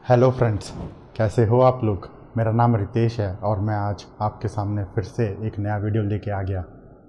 Hello friends, कैसे हो आप लोग। मेरा नाम रितेश है और मैं आज आपके सामने फिर से एक नया वीडियो लेके आ गया।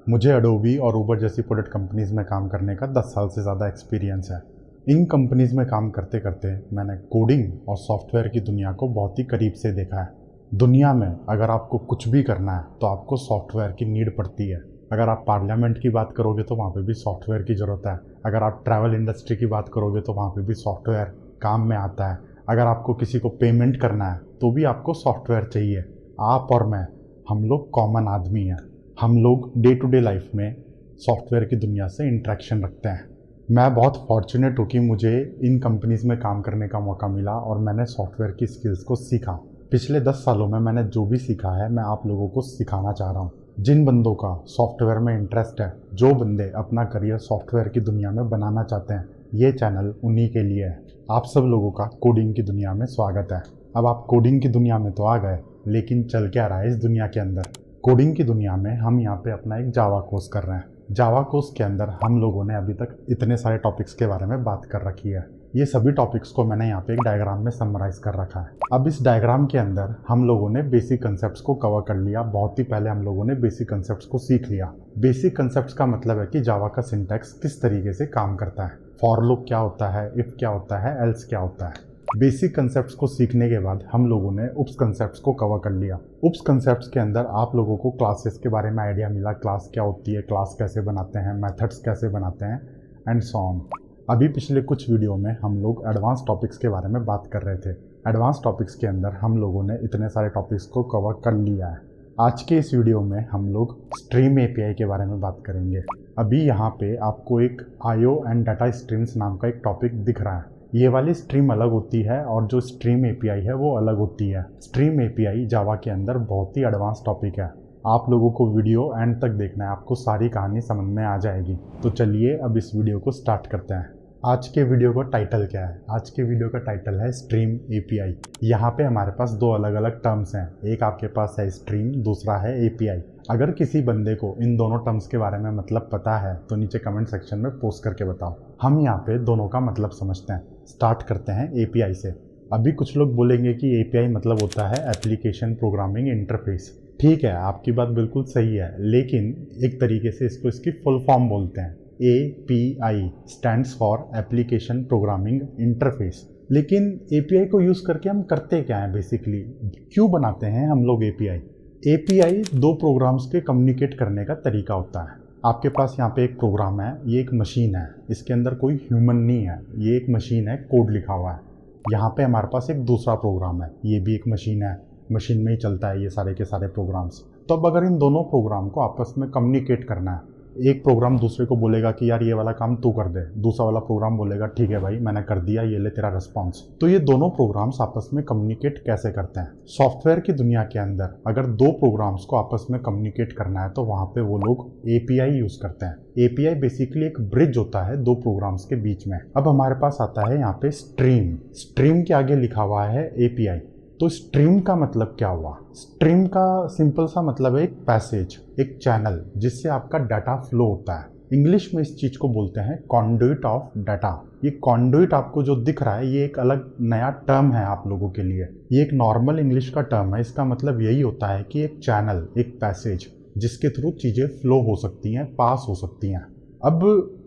मुझे अडोबी और ऊबर जैसी प्रोडक्ट कंपनीज़ में काम करने का 10 साल से ज़्यादा एक्सपीरियंस है। इन कंपनीज़ में काम करते करते मैंने कोडिंग और सॉफ्टवेयर की दुनिया को बहुत ही करीब से देखा है। दुनिया में अगर आपको कुछ भी करना है तो आपको सॉफ्टवेयर की नीड पड़ती है। अगर आप पार्लियामेंट की बात करोगे तो वहाँ पे भी सॉफ्टवेयर की ज़रूरत है। अगर आप ट्रैवल इंडस्ट्री की बात करोगे तो वहाँ पे भी सॉफ्टवेयर काम में आता है। अगर आपको किसी को पेमेंट करना है तो भी आपको सॉफ्टवेयर चाहिए। आप और मैं, हम लोग कॉमन आदमी हैं। हम लोग डे टू डे लाइफ में सॉफ्टवेयर की दुनिया से इंटरेक्शन रखते हैं। मैं बहुत फॉर्चुनेट हूँ कि मुझे इन कंपनीज़ में काम करने का मौका मिला और मैंने सॉफ्टवेयर की स्किल्स को सीखा। पिछले 10 सालों में मैंने जो भी सीखा है मैं आप लोगों को सिखाना चाह रहा हूँ। जिन बंदों का सॉफ्टवेयर में इंटरेस्ट है, जो बंदे अपना करियर सॉफ्टवेयर की दुनिया में बनाना चाहते हैं, ये चैनल उन्हीं के लिए है। आप सब लोगों का कोडिंग की दुनिया में स्वागत है। अब आप कोडिंग की दुनिया में तो आ गए, लेकिन चल क्या रहा है इस दुनिया के अंदर। कोडिंग की दुनिया में हम यहाँ पे अपना एक जावा कोर्स कर रहे हैं। जावा कोर्स के अंदर हम लोगों ने अभी तक इतने सारे टॉपिक्स के बारे में बात कर रखी है। ये सभी टॉपिक्स को मैंने यहाँ पे एक डायग्राम में समराइज कर रखा है। अब इस डायग्राम के अंदर हम लोगों ने बेसिक कंसेप्ट्स को कवर कर लिया। बहुत ही पहले हम लोगों ने बेसिक कंसेप्ट्स को सीख लिया। बेसिक कंसेप्ट्स का मतलब है कि जावा का सिंटैक्स किस तरीके से काम करता है, फॉर लूप क्या होता है, इफ क्या होता है, एल्स क्या होता है। बेसिक कंसेप्ट्स को सीखने के बाद हम लोगों ने उप्स कंसेप्ट्स को कवर कर लिया। उप्स कंसेप्ट्स के अंदर आप लोगों को क्लासेस के बारे में आइडिया मिला, क्लास क्या होती है, क्लास कैसे बनाते हैं, मेथड्स कैसे बनाते हैं एंड सो ऑन। अभी पिछले कुछ वीडियो में हम लोग एडवांस टॉपिक्स के बारे में बात कर रहे थे। एडवांस टॉपिक्स के अंदर हम लोगों ने इतने सारे टॉपिक्स को कवर कर लिया है। आज के इस वीडियो में हम लोग स्ट्रीम एपीआई के बारे में बात करेंगे। अभी यहाँ पे आपको एक आईओ एंड डाटा स्ट्रीम्स नाम का एक टॉपिक दिख रहा है। ये वाली स्ट्रीम अलग होती है और जो स्ट्रीम एपीआई है वो अलग होती है। स्ट्रीम एपीआई जावा के अंदर बहुत ही एडवांस टॉपिक है। आप लोगों को वीडियो एंड तक देखना है, आपको सारी कहानी समझ में आ जाएगी। तो चलिए अब इस वीडियो को स्टार्ट करते हैं। आज के वीडियो का टाइटल क्या है? आज के वीडियो का टाइटल है स्ट्रीम एपीआई। यहाँ पे हमारे पास दो अलग अलग टर्म्स हैं। एक आपके पास है स्ट्रीम, दूसरा है एपीआई। अगर किसी बंदे को इन दोनों टर्म्स के बारे में मतलब पता है तो नीचे कमेंट सेक्शन में पोस्ट करके बताओ। हम यहाँ पे दोनों का मतलब समझते हैं। स्टार्ट करते हैं एपीआई से। अभी कुछ लोग बोलेंगे कि एपीआई मतलब होता है एप्लीकेशन प्रोग्रामिंग इंटरफेस। ठीक है, आपकी बात बिल्कुल सही है, लेकिन एक तरीके से इसकी फुल फॉर्म बोलते हैं। API stands for application programming interface. लेकिन API को यूज़ करके हम करते क्या हैं बेसिकली, क्यों बनाते हैं हम लोग API? API दो प्रोग्राम्स के कम्युनिकेट करने का तरीका होता है। आपके पास यहाँ पे एक प्रोग्राम है, ये एक मशीन है, इसके अंदर कोई ह्यूमन नहीं है, ये एक मशीन है, कोड लिखा हुआ है। यहाँ पे हमारे पास एक दूसरा प्रोग्राम है, ये भी एक मशीन है, मशीन में ही चलता है ये सारे के सारे प्रोग्राम्स। तो अब अगर इन दोनों प्रोग्राम को आपस में कम्युनिकेट करना है, एक प्रोग्राम दूसरे को बोलेगा कि यार ये वाला काम तू कर दे, दूसरा वाला प्रोग्राम बोलेगा ठीक है भाई मैंने कर दिया, ये ले तेरा रिस्पॉन्स। तो ये दोनों प्रोग्राम्स आपस में कम्युनिकेट कैसे करते हैं? सॉफ्टवेयर की दुनिया के अंदर अगर दो प्रोग्राम्स को आपस में कम्युनिकेट करना है तो वहाँ पे वो लोग API यूज़ करते हैं। API बेसिकली एक ब्रिज होता है दो प्रोग्राम्स के बीच में। अब हमारे पास आता है यहाँ पे स्ट्रीम। स्ट्रीम के आगे लिखा हुआ है API। तो स्ट्रीम का मतलब क्या हुआ? स्ट्रीम का सिंपल सा मतलब है एक पैसेज, एक चैनल जिससे आपका डाटा फ्लो होता है। इंग्लिश में इस चीज़ को बोलते हैं कॉन्डुइट ऑफ डाटा। ये कॉन्डुइट आपको जो दिख रहा है ये एक अलग नया टर्म है आप लोगों के लिए। ये एक नॉर्मल इंग्लिश का टर्म है। इसका मतलब यही होता है कि एक चैनल, एक पैसेज जिसके थ्रू चीज़ें फ्लो हो सकती हैं, पास हो सकती हैं। अब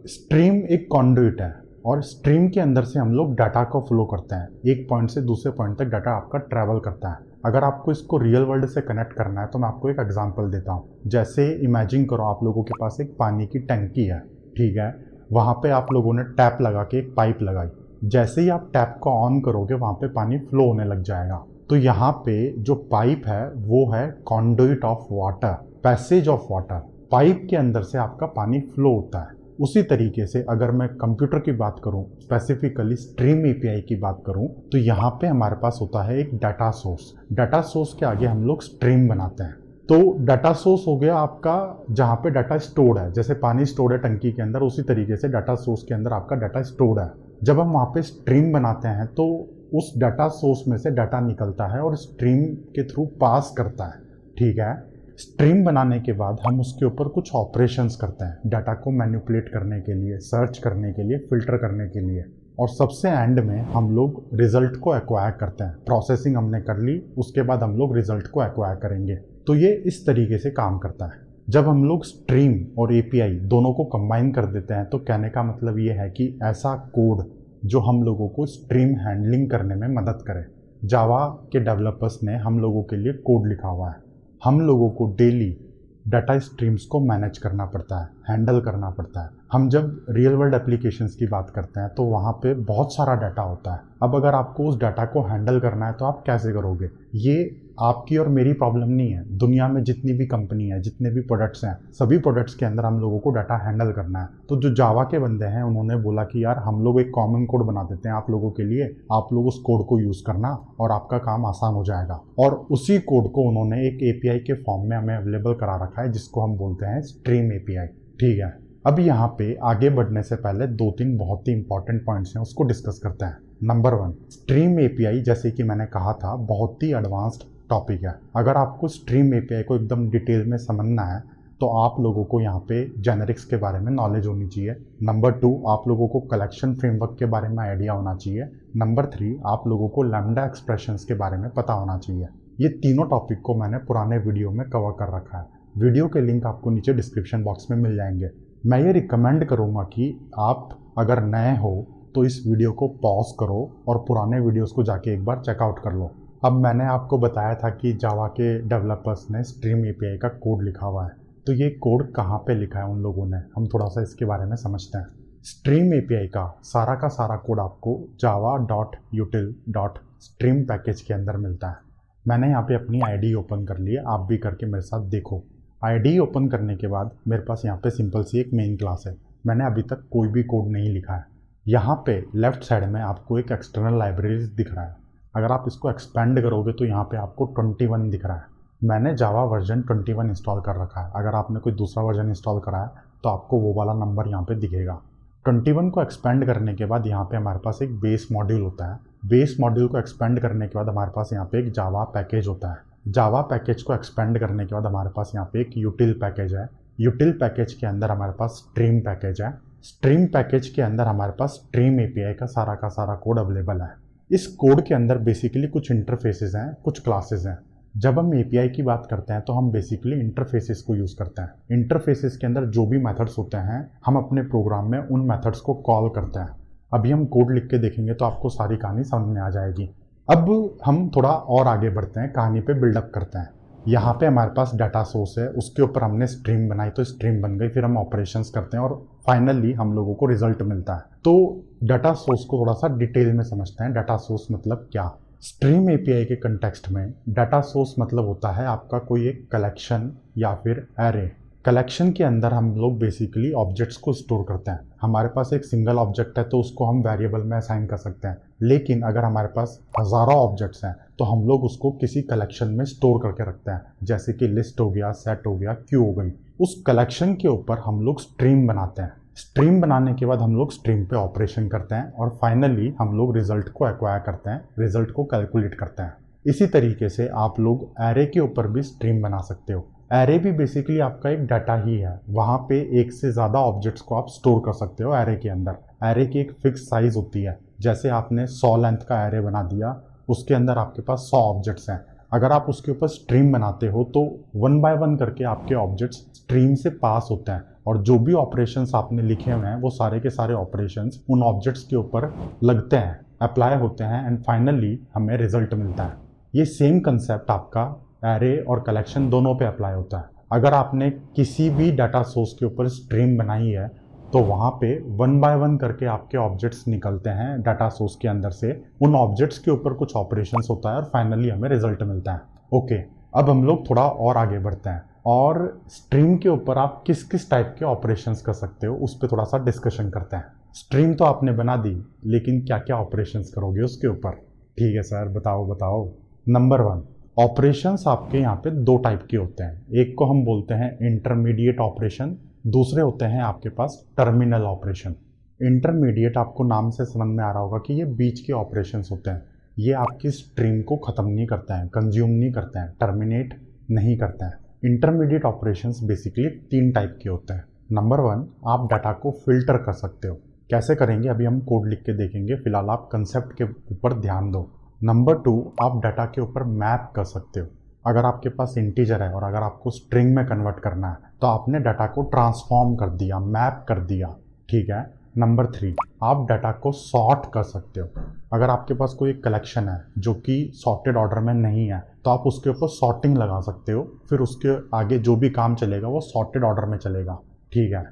स्ट्रीम एक कॉन्डुइट है और स्ट्रीम के अंदर से हम लोग डाटा को फ्लो करते हैं। एक पॉइंट से दूसरे पॉइंट तक डाटा आपका ट्रैवल करता है। अगर आपको इसको रियल वर्ल्ड से कनेक्ट करना है तो मैं आपको एक एग्जांपल देता हूँ। जैसे इमेजिन करो आप लोगों के पास एक पानी की टंकी है, ठीक है, वहाँ पे आप लोगों ने टैप लगा के एक पाइप लगाई। जैसे ही आप टैप को ऑन करोगे वहाँ पे पानी फ्लो होने लग जाएगा। तो यहाँ पे जो पाइप है वो है conduit of water, passage of water. Pipe के अंदर से आपका पानी फ्लो होता है। उसी तरीके से अगर मैं कंप्यूटर की बात करूं, स्पेसिफिकली स्ट्रीम एपीआई की बात करूं, तो यहाँ पे हमारे पास होता है एक डाटा सोर्स। डाटा सोर्स के आगे हम लोग स्ट्रीम बनाते हैं। तो डाटा सोर्स हो गया आपका जहाँ पे डाटा स्टोर्ड है। जैसे पानी स्टोर्ड है टंकी के अंदर, उसी तरीके से डाटा सोर्स के अंदर आपका डाटा स्टोर्ड है। जब हम वहाँ पे स्ट्रीम बनाते हैं तो उस डाटा सोर्स में से डाटा निकलता है और स्ट्रीम के थ्रू पास करता है, ठीक है। स्ट्रीम बनाने के बाद हम उसके ऊपर कुछ ऑपरेशंस करते हैं डाटा को मैनिपुलेट करने के लिए, सर्च करने के लिए, फिल्टर करने के लिए। और सबसे एंड में हम लोग रिजल्ट को एक्वायर करते हैं। प्रोसेसिंग हमने कर ली, उसके बाद हम लोग रिजल्ट को एक्वायर करेंगे। तो ये इस तरीके से काम करता है। जब हम लोग स्ट्रीम और एपीआई दोनों को कंबाइन कर देते हैं तो कहने का मतलब ये है कि ऐसा कोड जो हम लोगों को स्ट्रीम हैंडलिंग करने में मदद करे। जावा के डेवलपर्स ने हम लोगों के लिए कोड लिखा हुआ है। हम लोगों को डेली डाटा स्ट्रीम्स को मैनेज करना पड़ता है, हैंडल करना पड़ता है। हम जब रियल वर्ल्ड एप्लीकेशंस की बात करते हैं तो वहाँ पे बहुत सारा डाटा होता है। अब अगर आपको उस डाटा को हैंडल करना है तो आप कैसे करोगे? ये आपकी और मेरी प्रॉब्लम नहीं है। दुनिया में जितनी भी कंपनी है, जितने भी प्रोडक्ट्स हैं, सभी प्रोडक्ट्स के अंदर हम लोगों को डाटा हैंडल करना है। तो जो जावा के बंदे हैं उन्होंने बोला कि यार हम लोग एक कॉमन कोड बना देते हैं आप लोगों के लिए, आप लोग उस कोड को यूज़ करना और आपका काम आसान हो जाएगा। और उसी कोड को उन्होंने एक एपीआई के फॉर्म में हमें अवेलेबल करा रखा है जिसको हम बोलते हैं स्ट्रीम एपीआई। ठीक है, अब यहाँ पे आगे बढ़ने से पहले 2-3 बहुत ही इंपॉर्टेंट पॉइंट्स हैं, उसको डिस्कस करते हैं। नंबर 1, स्ट्रीम एपीआई जैसे कि मैंने कहा था बहुत ही एडवांस्ड टॉपिक है। अगर आपको स्ट्रीम एपीआई को एकदम डिटेल में समझना है तो आप लोगों को यहाँ पे जेनेरिक्स के बारे में नॉलेज होनी चाहिए। नंबर 2, आप लोगों को कलेक्शन फ्रेमवर्क के बारे में आइडिया होना चाहिए। नंबर 3, आप लोगों को लैम्डा एक्सप्रेशंस के बारे में पता होना चाहिए। ये तीनों टॉपिक को मैंने पुराने वीडियो में कवर कर रखा है। वीडियो के लिंक आपको नीचे डिस्क्रिप्शन बॉक्स में मिल जाएंगे। मैं ये रिकमेंड करूँगा कि आप अगर नए हो तो इस वीडियो को पॉज करो और पुराने वीडियोस को जाके एक बार चेकआउट कर लो। अब मैंने आपको बताया था कि जावा के डेवलपर्स ने स्ट्रीम एपीआई का कोड लिखा हुआ है, तो ये कोड कहाँ पे लिखा है उन लोगों ने, हम थोड़ा सा इसके बारे में समझते हैं। स्ट्रीम एपीआई का सारा कोड आपको java.util.stream पैकेज के अंदर मिलता है। मैंने यहाँ पे अपनी आईडी ओपन कर ली है, आप भी करके मेरे साथ देखो। आईडी ओपन करने के बाद मेरे पास यहाँ पे सिंपल सी एक मेन क्लास है। मैंने अभी तक कोई भी कोड नहीं लिखा है। यहाँ पे लेफ्ट साइड में आपको एक एक्सटर्नल लाइब्रेरी दिख रहा है। अगर आप इसको एक्सपेंड करोगे तो यहाँ पे आपको 21 दिख रहा है। मैंने जावा वर्जन 21 इंस्टॉल कर रखा है। अगर आपने कोई दूसरा वर्जन इंस्टॉल करा है तो आपको वो वाला नंबर यहाँ पे दिखेगा। 21 को एक्सपेंड करने के बाद यहाँ पे हमारे पास एक बेस मॉड्यूल होता है। बेस मॉड्यूल को एक्सपेंड करने के बाद हमारे पास यहाँ पे एक जावा पैकेज होता है। जावा पैकेज को एक्सपेंड करने के बाद हमारे पास यहाँ पे एक यूटिल पैकेज है। यूटिल पैकेज के अंदर हमारे पास स्ट्रीम पैकेज है। स्ट्रीम पैकेज के अंदर हमारे पास स्ट्रीम एपीआई का सारा कोड अवेलेबल है। इस कोड के अंदर बेसिकली कुछ इंटरफेसेस हैं, कुछ क्लासेस हैं। जब हम एपीआई की बात करते हैं तो हम बेसिकली इंटरफेसेस को यूज़ करते हैं। इंटरफेसेस के अंदर जो भी मेथड्स होते हैं हम अपने प्रोग्राम में उन मेथड्स को कॉल करते हैं। अभी हम कोड लिख के देखेंगे तो आपको सारी कहानी समझ में आ जाएगी। अब हम थोड़ा और आगे बढ़ते हैं, कहानी पे बिल्डअप करते हैं। यहाँ पे हमारे पास डाटा सोर्स है, उसके ऊपर हमने स्ट्रीम बनाई तो स्ट्रीम बन गई, फिर हम ऑपरेशंस करते हैं और फाइनली हम लोगों को रिजल्ट मिलता है। तो डाटा सोर्स को थोड़ा सा डिटेल में समझते हैं। डाटा सोर्स मतलब क्या? स्ट्रीम एपीआई के कंटेक्स्ट में डाटा सोर्स मतलब होता है आपका कोई एक कलेक्शन या फिर एरे। कलेक्शन के अंदर हम लोग बेसिकली ऑब्जेक्ट्स को स्टोर करते हैं। हमारे पास एक सिंगल ऑब्जेक्ट है तो उसको हम वेरिएबल में असाइन कर सकते हैं, लेकिन अगर हमारे पास हज़ारों ऑब्जेक्ट्स हैं तो हम लोग उसको किसी कलेक्शन में स्टोर करके रखते हैं, जैसे कि लिस्ट हो गया, सेट हो गया, क्यू हो गई। उस कलेक्शन के ऊपर हम लोग स्ट्रीम बनाते हैं। स्ट्रीम बनाने के बाद हम लोग स्ट्रीम पे ऑपरेशन करते हैं और फाइनली हम लोग रिजल्ट को एक्वायर करते हैं, रिजल्ट को कैलकुलेट करते हैं। इसी तरीके से आप लोग एरे के ऊपर भी स्ट्रीम बना सकते हो। एरे भी बेसिकली आपका एक डाटा ही है। वहाँ पे एक से ज़्यादा ऑब्जेक्ट्स को आप स्टोर कर सकते हो एरे के अंदर। एरे की एक फिक्स साइज़ होती है। जैसे आपने 100 लेंथ का एरे बना दिया, उसके अंदर आपके पास 100 ऑब्जेक्ट्स हैं। अगर आप उसके ऊपर स्ट्रीम बनाते हो तो 1 बाय 1 करके आपके ऑब्जेक्ट्स स्ट्रीम से पास होते हैं और जो भी ऑपरेशंस आपने लिखे हुए हैं वो सारे के सारे ऑपरेशंस उन ऑब्जेक्ट्स के ऊपर लगते हैं, अप्लाई होते हैं एंड फाइनली हमें रिजल्ट मिलता है। ये सेम कंसेप्ट आपका एरे और कलेक्शन दोनों पे अप्लाई होता है। अगर आपने किसी भी डाटा सोर्स के ऊपर स्ट्रीम बनाई है तो वहाँ पे 1 बाय 1 करके आपके ऑब्जेक्ट्स निकलते हैं डाटा सोर्स के अंदर से। उन ऑब्जेक्ट्स के ऊपर कुछ ऑपरेशंस होता है और फाइनली हमें रिजल्ट मिलता है। ओके, अब हम लोग थोड़ा और आगे बढ़ते हैं और स्ट्रीम के ऊपर आप किस किस टाइप के ऑपरेशंस कर सकते हो उस पर थोड़ा सा डिस्कशन करते हैं। स्ट्रीम तो आपने बना दी, लेकिन क्या क्या ऑपरेशंस करोगे उसके ऊपर? ठीक है सर, बताओ। नंबर 1, ऑपरेशंस आपके यहाँ पे 2 टाइप के होते हैं। एक को हम बोलते हैं इंटरमीडिएट ऑपरेशन, दूसरे होते हैं आपके पास टर्मिनल ऑपरेशन। इंटरमीडिएट आपको नाम से समझ में आ रहा होगा कि ये बीच के ऑपरेशंस होते हैं। ये आपकी स्ट्रीम को ख़त्म नहीं करते हैं, कंज्यूम नहीं करते हैं, टर्मिनेट नहीं करते हैं। इंटरमीडिएट ऑपरेशंस बेसिकली 3 टाइप के होते हैं। नंबर 1, आप डाटा को फिल्टर कर सकते हो। कैसे करेंगे अभी हम कोड लिख के देखेंगे, फिलहाल आप कंसेप्ट के ऊपर ध्यान दो। नंबर 2, आप डाटा के ऊपर मैप कर सकते हो। अगर आपके पास इंटीजर है और अगर आपको स्ट्रिंग में कन्वर्ट करना है तो आपने डाटा को ट्रांसफॉर्म कर दिया, मैप कर दिया, ठीक है। नंबर 3, आप डाटा को सॉर्ट कर सकते हो। अगर आपके पास कोई कलेक्शन है जो कि सॉर्टेड ऑर्डर में नहीं है तो आप उसके ऊपर सॉर्टिंग लगा सकते हो, फिर उसके आगे जो भी काम चलेगा वो सॉर्टेड ऑर्डर में चलेगा, ठीक है।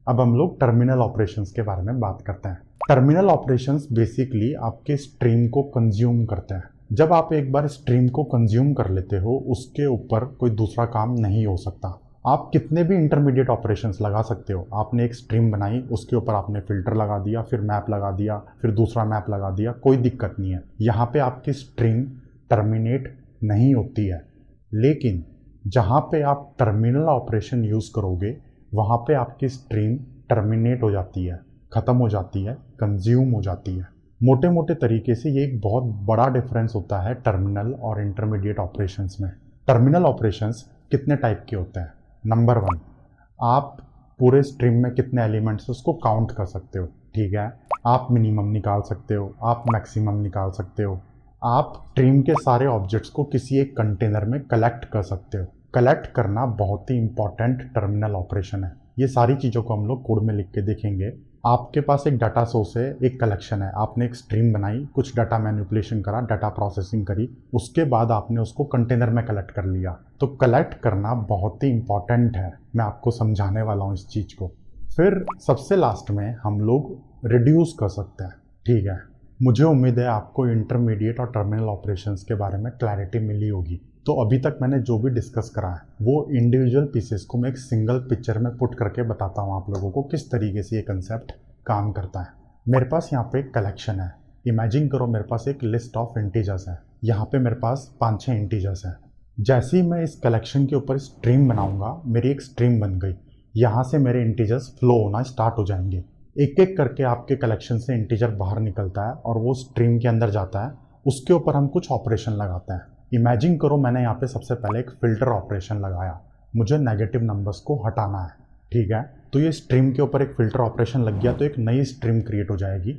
अब हम लोग टर्मिनल ऑपरेशंस के बारे में बात करते हैं। टर्मिनल ऑपरेशंस बेसिकली आपके स्ट्रीम को कंज्यूम करते हैं। जब आप एक बार स्ट्रीम को कंज्यूम कर लेते हो उसके ऊपर कोई दूसरा काम नहीं हो सकता। आप कितने भी इंटरमीडिएट ऑपरेशंस लगा सकते हो। आपने एक स्ट्रीम बनाई, उसके ऊपर आपने फिल्टर लगा दिया, फिर मैप लगा दिया, फिर दूसरा मैप लगा दिया, कोई दिक्कत नहीं है। यहाँ पे आपकी स्ट्रीम टर्मिनेट नहीं होती है। लेकिन जहाँ पे आप टर्मिनल ऑपरेशन यूज़ करोगे वहाँ पे आपकी स्ट्रीम टर्मिनेट हो जाती है, ख़त्म हो जाती है, कंज्यूम हो जाती है। मोटे मोटे तरीके से ये एक बहुत बड़ा डिफरेंस होता है टर्मिनल और इंटरमीडिएट ऑपरेशंस में। टर्मिनल ऑपरेशंस कितने टाइप के होते हैं? नंबर 1, आप पूरे स्ट्रीम में कितने एलिमेंट्स उसको काउंट कर सकते हो, ठीक है। आप मिनिमम निकाल सकते हो, आप मैक्सिमम निकाल सकते हो। आप स्ट्रीम के सारे ऑब्जेक्ट्स को किसी एक कंटेनर में कलेक्ट कर सकते हो। कलेक्ट करना बहुत ही इंपॉर्टेंट टर्मिनल ऑपरेशन है। ये सारी चीज़ों को हम लोग कोड में लिख के देखेंगे। आपके पास एक डाटा सोर्स है, एक कलेक्शन है, आपने एक स्ट्रीम बनाई, कुछ डाटा मैनिपुलेशन करा, डाटा प्रोसेसिंग करी, उसके बाद आपने उसको कंटेनर में कलेक्ट कर लिया। तो कलेक्ट करना बहुत ही इंपॉर्टेंट है, मैं आपको समझाने वाला हूँ इस चीज़ को। फिर सबसे लास्ट में हम लोग रिड्यूस कर सकते हैं, ठीक है। मुझे उम्मीद है आपको इंटरमीडिएट और टर्मिनल ऑपरेशंस के बारे में क्लैरिटी मिली होगी। तो अभी तक मैंने जो भी डिस्कस करा है वो इंडिविजुअल पीसेस को मैं एक सिंगल पिक्चर में पुट करके बताता हूँ आप लोगों को किस तरीके से ये कंसेप्ट काम करता है। मेरे पास यहाँ पे एक कलेक्शन है। इमेजिन करो मेरे पास एक लिस्ट ऑफ इंटीजर्स है। यहाँ पे मेरे पास 5-6 इंटीजर्स हैं। जैसे ही मैं इस कलेक्शन के ऊपर स्ट्रीम बनाऊँगा, मेरी एक स्ट्रीम बन गई। यहाँ से मेरे इंटीजर्स फ्लो होना स्टार्ट हो जाएंगे। एक एक करके आपके कलेक्शन से इंटीजर बाहर निकलता है और वो स्ट्रीम के अंदर जाता है। उसके ऊपर हम कुछ ऑपरेशन लगाते हैं। इमेजिन करो मैंने यहाँ पे सबसे पहले एक फ़िल्टर ऑपरेशन लगाया। मुझे नेगेटिव नंबर्स को हटाना है, ठीक है। तो ये स्ट्रीम के ऊपर एक फ़िल्टर ऑपरेशन लग गया तो एक नई स्ट्रीम क्रिएट हो जाएगी।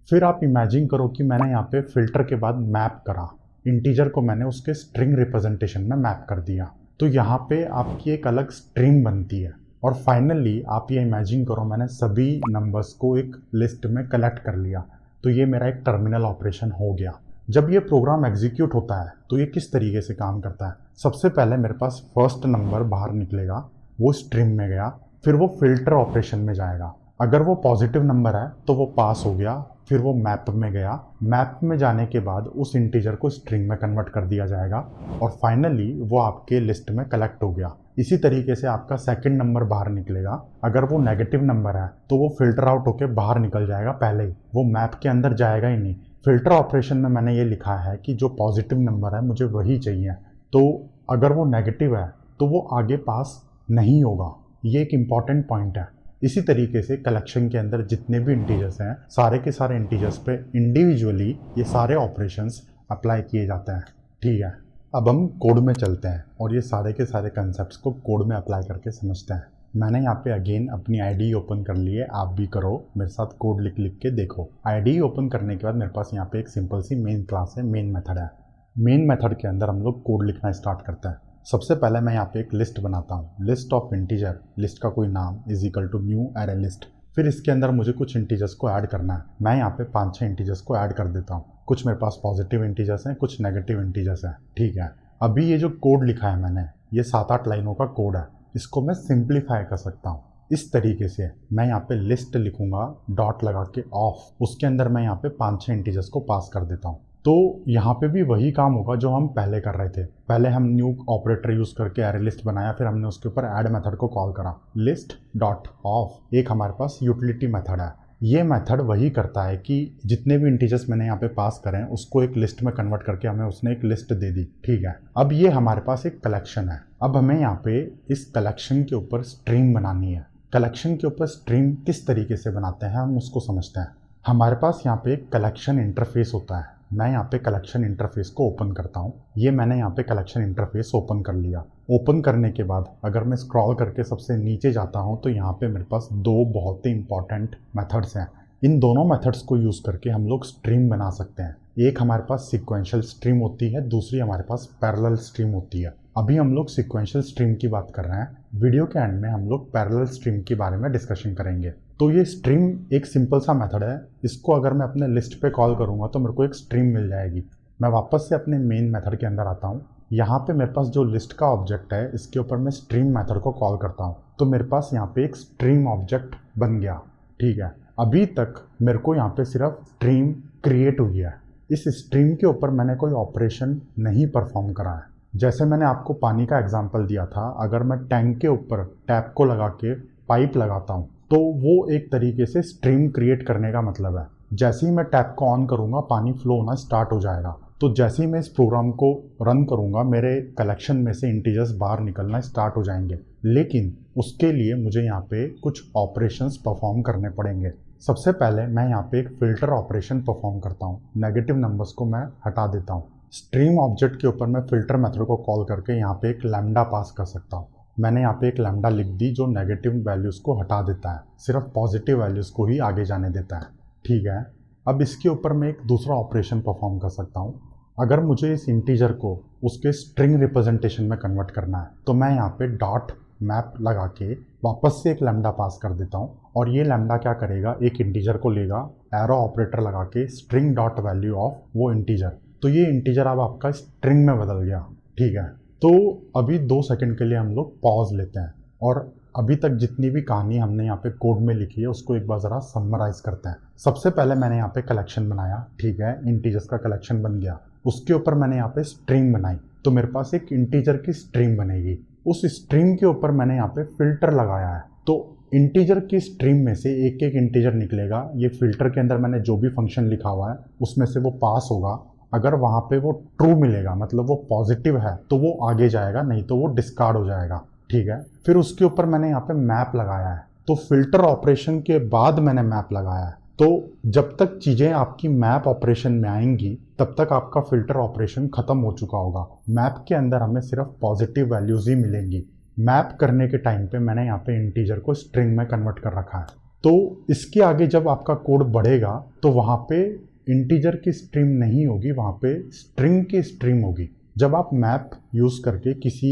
फिर आप इमेजिन करो कि मैंने यहाँ पे फ़िल्टर के बाद मैप करा, इंटीजर को मैंने उसके स्ट्रिंग रिप्रेजेंटेशन में मैप कर दिया। तो यहाँ पे आपकी एक अलग स्ट्रीम बनती है। और फाइनली आप ये इमेजिन करो मैंने सभी नंबर्स को एक लिस्ट में कलेक्ट कर लिया। तो ये मेरा एक टर्मिनल ऑपरेशन हो गया। जब ये प्रोग्राम एग्जीक्यूट होता है तो ये किस तरीके से काम करता है? सबसे पहले मेरे पास फर्स्ट नंबर बाहर निकलेगा, वो स्ट्रीम में गया, फिर वो फिल्टर ऑपरेशन में जाएगा। अगर वो पॉजिटिव नंबर है तो वो पास हो गया, फिर वो मैप में गया। मैप में जाने के बाद उस इंटीजर को स्ट्रिंग में कन्वर्ट कर दिया जाएगा और फाइनली वो आपके लिस्ट में कलेक्ट हो गया। इसी तरीके से आपका सेकंड नंबर बाहर निकलेगा। अगर वो नेगेटिव नंबर है तो वो फिल्टर आउट होकर बाहर निकल जाएगा पहले ही, वो मैप के अंदर जाएगा ही नहीं। फिल्टर ऑपरेशन में मैंने ये लिखा है कि जो पॉजिटिव नंबर है मुझे वही चाहिए, तो अगर वो नेगेटिव है तो वो आगे पास नहीं होगा। ये एक इम्पॉर्टेंट पॉइंट है। इसी तरीके से कलेक्शन के अंदर जितने भी इंटीजर्स हैं, सारे के सारे इंटीजर्स पे इंडिविजुअली ये सारे ऑपरेशंस अप्लाई किए जाते हैं, ठीक है। अब हम कोड में चलते हैं और ये सारे के सारे कंसेप्ट्स को कोड में अप्लाई करके समझते हैं। मैंने यहाँ पे अगेन अपनी आईडी ओपन कर ली है, आप भी करो मेरे साथ, कोड लिख लिख के देखो। आईडी ओपन करने के बाद मेरे पास यहाँ पे एक सिंपल सी मेन क्लास है, मेन मेथड है। मेन मेथड के अंदर हम लोग कोड लिखना स्टार्ट करते हैं। सबसे पहले मैं यहाँ पे एक लिस्ट बनाता हूँ, लिस्ट ऑफ इंटीजर, लिस्ट का कोई नाम is equal to new array list. फिर इसके अंदर मुझे कुछ इंटीजर्स को ऐड करना है। मैं यहाँ पे 5-6 इंटीजर्स को ऐड कर देता हूँ। कुछ मेरे पास पॉजिटिव इंटीजर्स हैं, कुछ नेगेटिव इंटीजर्स हैं, ठीक है। अभी ये जो कोड लिखा है मैंने, ये 7-8 लाइनों का कोड है। इसको मैं सिंप्लीफाई कर सकता हूँ इस तरीके से। मैं यहाँ पे लिस्ट लिखूंगा डॉट लगा के ऑफ, उसके अंदर मैं यहाँ पे 5-6 इंटीजर्स को पास कर देता हूँ। तो यहाँ पे भी वही काम होगा जो हम पहले कर रहे थे। पहले हम न्यू ऑपरेटर यूज़ करके एरे लिस्ट बनाया, फिर हमने उसके ऊपर ऐड मेथड को कॉल करा। लिस्ट डॉट ऑफ एक हमारे पास यूटिलिटी मेथड है। ये मेथड वही करता है कि जितने भी इंटीजर्स मैंने यहाँ पे पास करें उसको एक लिस्ट में कन्वर्ट करके हमें उसने एक लिस्ट दे दी, ठीक है। अब ये हमारे पास एक कलेक्शन है। अब हमें यहाँ पे इस कलेक्शन के ऊपर स्ट्रीम बनानी है। कलेक्शन के ऊपर स्ट्रीम किस तरीके से बनाते हैं हम उसको समझते हैं। हमारे पास यहाँ पे एक कलेक्शन इंटरफेस होता है। मैं यहाँ पे कलेक्शन इंटरफेस को ओपन करता हूँ। ये मैंने यहाँ पे कलेक्शन इंटरफेस ओपन कर लिया। ओपन करने के बाद अगर मैं स्क्रॉल करके सबसे नीचे जाता हूँ तो यहाँ पे मेरे पास 2 बहुत ही इंपॉर्टेंट मेथड्स हैं। इन दोनों मेथड्स को यूज़ करके हम लोग स्ट्रीम बना सकते हैं। एक हमारे पास सिक्वेंशियल स्ट्रीम होती है, दूसरी हमारे पास पैरेलल स्ट्रीम होती है। अभी हम लोग सिक्वेंशियल स्ट्रीम की बात कर रहे हैं। वीडियो के एंड में हम लोग पैरेलल स्ट्रीम के बारे में डिस्कशन करेंगे। तो ये स्ट्रीम एक सिंपल सा मेथड है। इसको अगर मैं अपने लिस्ट पे कॉल करूँगा तो मेरे को एक स्ट्रीम मिल जाएगी। मैं वापस से अपने मेन मेथड के अंदर आता हूँ। यहाँ पे मेरे पास जो लिस्ट का ऑब्जेक्ट है, इसके ऊपर मैं स्ट्रीम मेथड को कॉल करता हूँ, तो मेरे पास यहाँ पे एक स्ट्रीम ऑब्जेक्ट बन गया। ठीक है, अभी तक मेरे को यहाँ पे सिर्फ स्ट्रीम क्रिएट हुई है। इस स्ट्रीम के ऊपर मैंने कोई ऑपरेशन नहीं परफॉर्म करा है। जैसे मैंने आपको पानी का एग्जांपल दिया था, अगर मैं टैंक के ऊपर टैप को लगा के पाइप लगाता हूँ तो वो एक तरीके से स्ट्रीम क्रिएट करने का मतलब है। जैसे ही मैं टैप को ऑन करूँगा पानी फ्लो होना स्टार्ट हो जाएगा। तो जैसे ही मैं इस प्रोग्राम को रन करूँगा मेरे कलेक्शन में से इंटीजर्स बाहर निकलना स्टार्ट हो जाएंगे, लेकिन उसके लिए मुझे यहाँ पे कुछ ऑपरेशंस परफॉर्म करने पड़ेंगे। सबसे पहले मैं यहाँ पे एक फ़िल्टर ऑपरेशन परफॉर्म करता हूँ। नेगेटिव नंबर्स को मैं हटा देता हूँ। स्ट्रीम ऑब्जेक्ट के ऊपर मैं फ़िल्टर मेथड को कॉल करके यहाँ पे एक लैम्डा पास कर सकता हूँ। मैंने यहाँ पे एक लैम्डा लिख दी जो नेगेटिव वैल्यूज़ को हटा देता है, सिर्फ पॉजिटिव वैल्यूज़ को ही आगे जाने देता है। ठीक है, अब इसके ऊपर मैं एक दूसरा ऑपरेशन परफॉर्म कर सकता हूँ। अगर मुझे इस इंटीजर को उसके स्ट्रिंग रिप्रेजेंटेशन में कन्वर्ट करना है तो मैं यहाँ पे डॉट मैप लगा के वापस से एक लैम्डा पास कर देता हूँ, और ये लैम्डा क्या करेगा, एक इंटीजर को लेगा, एरो ऑपरेटर लगा के स्ट्रिंग डॉट वैल्यू ऑफ वो इंटीजर। तो ये इंटीजर अब आपका स्ट्रिंग में बदल गया। ठीक है, तो अभी 2 सेकंड के लिए हम लोग पॉज लेते हैं और अभी तक जितनी भी कहानी हमने यहाँ पे कोड में लिखी है उसको एक बार ज़रा समराइज़ करते हैं। सबसे पहले मैंने यहाँ पे कलेक्शन बनाया। ठीक है, इंटीजर्स का कलेक्शन बन गया। उसके ऊपर मैंने यहाँ पे स्ट्रिंग बनाई, तो मेरे पास एक इंटीजर की स्ट्रिंग बनेगी। उस स्ट्रिंग के ऊपर मैंने यहाँ पे फिल्टर लगाया है, तो इंटीजर की स्ट्रिंग में से एक एक इंटीजर निकलेगा। ये फिल्टर के अंदर मैंने जो भी फंक्शन लिखा हुआ है उसमें से वो पास होगा। अगर वहाँ पे वो ट्रू मिलेगा, मतलब वो पॉजिटिव है, तो वो आगे जाएगा, नहीं तो वो डिस्कार्ड हो जाएगा। ठीक है, फिर उसके ऊपर मैंने यहाँ पे मैप लगाया है। तो फिल्टर ऑपरेशन के बाद मैंने मैप लगाया है। तो जब तक चीज़ें आपकी मैप ऑपरेशन में आएंगी तब तक आपका फिल्टर ऑपरेशन ख़त्म हो चुका होगा। मैप के अंदर हमें सिर्फ पॉजिटिव वैल्यूज़ ही मिलेंगी। मैप करने के टाइम पे मैंने यहाँ पे इंटीजर को स्ट्रिंग में कन्वर्ट कर रखा है। तो इसके आगे जब आपका कोड बढ़ेगा तो वहाँ पे इंटीजर की स्ट्रीम नहीं होगी, वहाँ पे स्ट्रिंग की स्ट्रीम होगी। जब आप मैप यूज़ करके किसी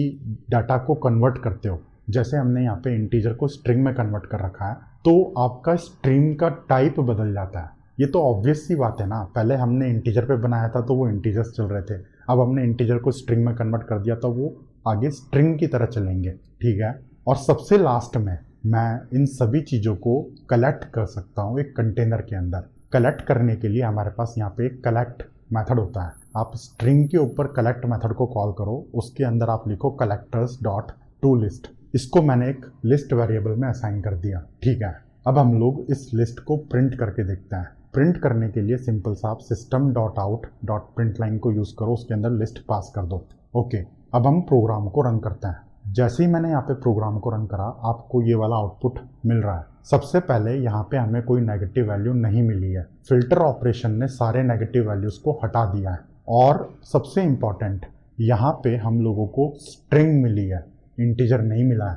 डाटा को कन्वर्ट करते हो, जैसे हमने यहाँ पे इंटीजर को स्ट्रिंग में कन्वर्ट कर रखा है, तो आपका स्ट्रीम का टाइप बदल जाता है। ये तो ऑब्वियस सी बात है ना। पहले हमने इंटीजर पे बनाया था तो वो इंटीजर्स चल रहे थे, अब हमने इंटीजर को स्ट्रिंग में कन्वर्ट कर दिया तो वो आगे स्ट्रिंग की तरह चलेंगे। ठीक है, और सबसे लास्ट में मैं इन सभी चीज़ों को कलेक्ट कर सकता हूँ एक कंटेनर के अंदर। कलेक्ट करने के लिए हमारे पास यहाँ पे एक कलेक्ट मेथड होता है। आप स्ट्रिंग के ऊपर कलेक्ट मेथड को कॉल करो, उसके अंदर आप लिखो कलेक्टर्स डॉट टू लिस्ट। इसको मैंने एक लिस्ट वेरिएबल में असाइन कर दिया। ठीक है, अब हम लोग इस लिस्ट को प्रिंट करके देखते हैं। प्रिंट करने के लिए सिंपल सा आप system dot out dot print line को यूज़ करो, उसके अंदर लिस्ट पास कर दो। ओके, अब हम प्रोग्राम को रन करते हैं। जैसे ही मैंने यहाँ पे प्रोग्राम को रन करा, आपको ये वाला आउटपुट मिल रहा है। सबसे पहले यहाँ पे हमें कोई नेगेटिव वैल्यू नहीं मिली है। फिल्टर ऑपरेशन ने सारे नेगेटिव वैल्यूज़ को हटा दिया है। और सबसे इम्पॉर्टेंट, यहाँ पे हम लोगों को स्ट्रिंग मिली है, इंटीजर नहीं मिला है।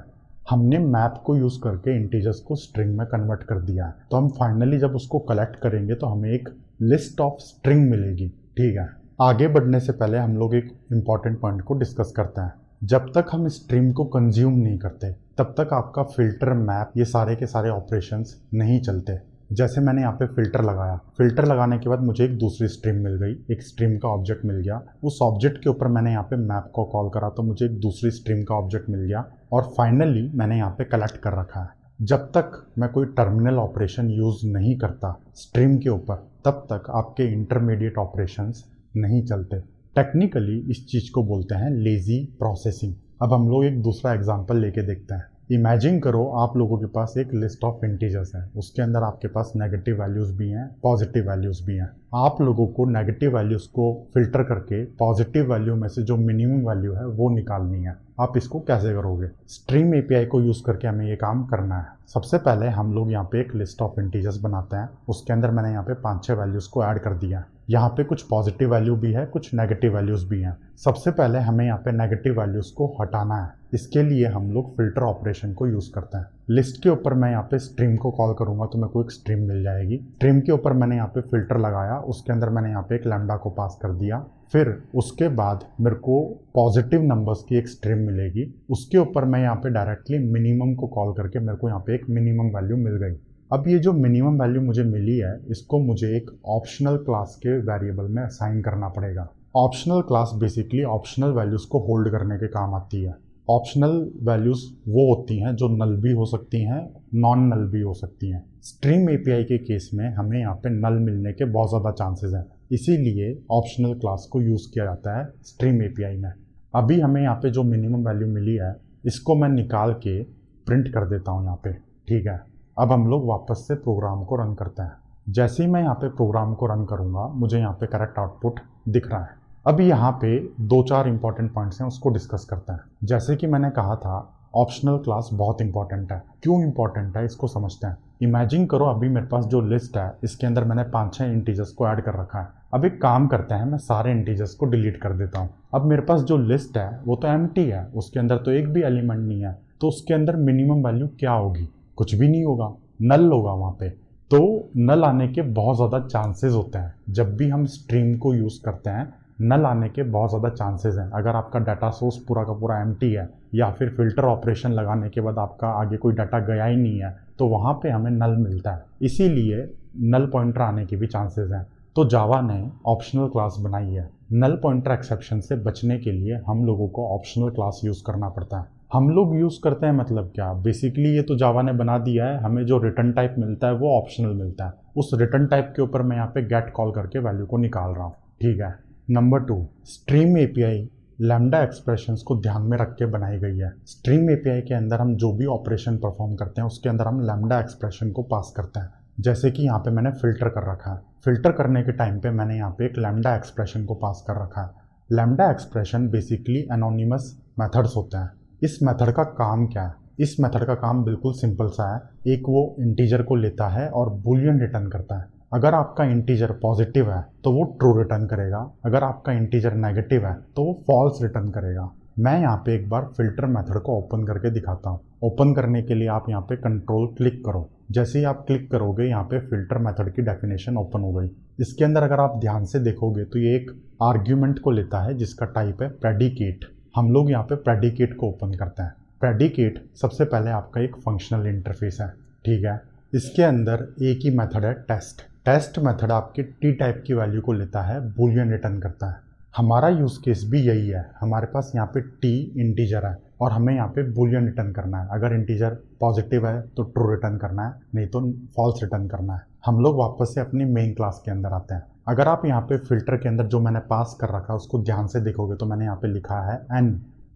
हमने मैप को यूज़ करके इंटीजर्स को स्ट्रिंग में कन्वर्ट कर दिया है। तो हम फाइनली जब उसको कलेक्ट करेंगे तो हमें एक लिस्ट ऑफ स्ट्रिंग मिलेगी। ठीक है, आगे बढ़ने से पहले हम लोग एक इम्पॉर्टेंट पॉइंट को डिस्कस करते हैं। जब तक हम स्ट्रीम को कंज्यूम नहीं करते तब तक आपका फिल्टर, मैप, ये सारे के सारे ऑपरेशंस नहीं चलते। जैसे मैंने यहाँ पे फ़िल्टर लगाया, फ़िल्टर लगाने के बाद मुझे एक दूसरी स्ट्रीम मिल गई, एक स्ट्रीम का ऑब्जेक्ट मिल गया। उस ऑब्जेक्ट के ऊपर मैंने यहाँ पे मैप को कॉल करा तो मुझे एक दूसरी स्ट्रीम का ऑब्जेक्ट मिल गया। और फाइनली मैंने यहाँ पे कलेक्ट कर रखा है। जब तक मैं कोई टर्मिनल ऑपरेशन यूज़ नहीं करता स्ट्रीम के ऊपर, तब तक आपके इंटरमीडिएट ऑपरेशंस नहीं चलते। टेक्निकली इस चीज़ को बोलते हैं लेज़ी प्रोसेसिंग। अब हम लोग एक दूसरा एग्जांपल लेके देखते हैं। इमेजिन करो आप लोगों के पास एक लिस्ट ऑफ इंटीजर्स है, उसके अंदर आपके पास नेगेटिव वैल्यूज़ भी हैं, पॉजिटिव वैल्यूज़ भी हैं। आप लोगों को नेगेटिव वैल्यूज़ को फिल्टर करके पॉजिटिव वैल्यू में से जो मिनिमम वैल्यू है वो निकालनी है। आप इसको कैसे करोगे? स्ट्रीम एपीआई को यूज़ करके हमें ये काम करना है। सबसे पहले हम लोग यहाँ पे एक लिस्ट ऑफ इंटीजर्स बनाते हैं, उसके अंदर मैंने यहाँ पे 5-6 वैल्यूज़ को ऐड कर दिया है। यहाँ पे कुछ पॉजिटिव वैल्यू भी है, कुछ नेगेटिव वैल्यूज़ भी हैं। सबसे पहले हमें यहाँ पे नेगेटिव वैल्यूज़ को हटाना है। इसके लिए हम लोग फ़िल्टर ऑपरेशन को यूज़ करते हैं। लिस्ट के ऊपर मैं यहाँ पे स्ट्रीम को कॉल करूँगा तो मेरे को एक स्ट्रीम मिल जाएगी। स्ट्रीम के ऊपर मैंने यहाँ पे फ़िल्टर लगाया, उसके अंदर मैंने यहाँ पे एक लैम्डा को पास कर दिया। फिर उसके बाद मेरे को पॉजिटिव नंबर्स की एक स्ट्रीम मिलेगी। उसके ऊपर मैं यहाँ पे डायरेक्टली मिनिमम को कॉल करके मेरे को यहाँ पे एक मिनिमम वैल्यू मिल गई। अब ये जो मिनिमम वैल्यू मुझे मिली है, इसको मुझे एक ऑप्शनल क्लास के वेरिएबल में असाइन करना पड़ेगा। Optional class basically optional values को होल्ड करने के काम आती है। ऑप्शनल वैल्यूज़ वो होती हैं जो नल भी हो सकती हैं, नॉन नल भी हो सकती हैं। स्ट्रीम एपीआई के केस में हमें यहाँ पे नल मिलने के बहुत ज़्यादा चांसेस हैं, इसीलिए ऑप्शनल क्लास को यूज़ किया जाता है स्ट्रीम एपीआई में। अभी हमें यहाँ पे जो मिनिमम वैल्यू मिली है, इसको मैं निकाल के प्रिंट कर देता हूँ यहाँ पे। ठीक है, अब हम लोग वापस से प्रोग्राम को रन करते हैं। जैसे ही मैं यहाँ पे प्रोग्राम को रन करूँगा, मुझे यहाँ पे करेक्ट आउटपुट दिख रहा है। अभी यहाँ पे 2-4 इंपॉर्टेंट पॉइंट्स हैं, उसको डिस्कस करते हैं। जैसे कि मैंने कहा था, ऑप्शनल क्लास बहुत इंपॉर्टेंट है। क्यों इंपॉर्टेंट है इसको समझते हैं। इमेजिन करो अभी मेरे पास जो लिस्ट है, इसके अंदर मैंने 5-6 इंटीजर्स को ऐड कर रखा है। अब एक काम करते हैं, मैं सारे इंटीजर्स को डिलीट कर देता हूँ। अब मेरे पास जो लिस्ट है वो तो एम्प्टी है, उसके अंदर तो एक भी एलिमेंट नहीं है। तो उसके अंदर मिनिमम वैल्यू क्या होगी? कुछ भी नहीं होगा, नल होगा वहाँ पे। तो नल आने के बहुत ज़्यादा चांसेस होते हैं। जब भी हम स्ट्रीम को यूज़ करते हैं, नल आने के बहुत ज़्यादा चांसेस हैं। अगर आपका डाटा सोर्स पूरा का पूरा एम्प्टी है, या फिर फिल्टर ऑपरेशन लगाने के बाद आपका आगे कोई डाटा गया ही नहीं है, तो वहाँ पे हमें नल मिलता है। इसीलिए नल पॉइंटर आने के भी चांसेस हैं। तो जावा ने ऑप्शनल क्लास बनाई है। नल पॉइंटर एक्सेप्शन से बचने के लिए हम लोगों को ऑप्शनल क्लास यूज़ करना पड़ता है। हम लोग यूज़ करते हैं मतलब क्या, बेसिकली ये तो जावा ने बना दिया है। हमें जो रिटर्न टाइप मिलता है वो ऑप्शनल मिलता है। उस रिटर्न टाइप के ऊपर मैं यहाँ पे गेट कॉल करके वैल्यू को निकाल रहा हूँ। ठीक है। Number 2, stream API lambda expressions को ध्यान में रख के बनाई गई है। स्ट्रीम एपीआई के अंदर हम जो भी ऑपरेशन परफॉर्म करते हैं, उसके अंदर हम लैम्डा एक्सप्रेशन को पास करते हैं। जैसे कि यहाँ पे मैंने फ़िल्टर कर रखा है। फ़िल्टर करने के टाइम पे मैंने यहाँ पे एक लैम्डा एक्सप्रेशन को पास कर रखा है। Lambda expression basically anonymous methods होते हैं। इस मेथड का काम क्या है? इस मेथड का काम बिल्कुल सिंपल सा है। एक वो इंटीजर को लेता है और बूलियन रिटर्न करता है। अगर आपका इंटीजर पॉजिटिव है तो वो ट्रू रिटर्न करेगा, अगर आपका इंटीजर नेगेटिव है तो वो फॉल्स रिटर्न करेगा। मैं यहाँ पे एक बार फिल्टर मेथड को ओपन करके दिखाता हूँ। ओपन करने के लिए आप यहाँ पे कंट्रोल क्लिक करो। जैसे ही आप क्लिक करोगे, यहाँ पे फिल्टर मेथड की डेफिनेशन ओपन हो गई। इसके अंदर अगर आप ध्यान से देखोगे तो ये एक आर्ग्यूमेंट को लेता है जिसका टाइप है प्रेडिकेट। हम लोग यहाँ पे प्रेडिकेट को ओपन करते हैं। प्रेडिकेट सबसे पहले आपका एक फंक्शनल इंटरफेस है। ठीक है, इसके अंदर एक ही मेथड है टेस्ट। टेस्ट मेथड आपके टी टाइप की वैल्यू को लेता है, बूलियन रिटर्न करता है। हमारा यूज़ केस भी यही है। हमारे पास यहाँ पे टी इंटीजर है और हमें यहाँ पे बूलियन रिटर्न करना है। अगर इंटीजर पॉजिटिव है तो ट्रू रिटर्न करना है, नहीं तो फॉल्स रिटर्न करना है। हम लोग वापस से अपनी मेन क्लास के अंदर आते हैं। अगर आप यहाँ पे फिल्टर के अंदर जो मैंने पास कर रखा है उसको ध्यान से देखोगे तो मैंने यहाँ पे लिखा है एन।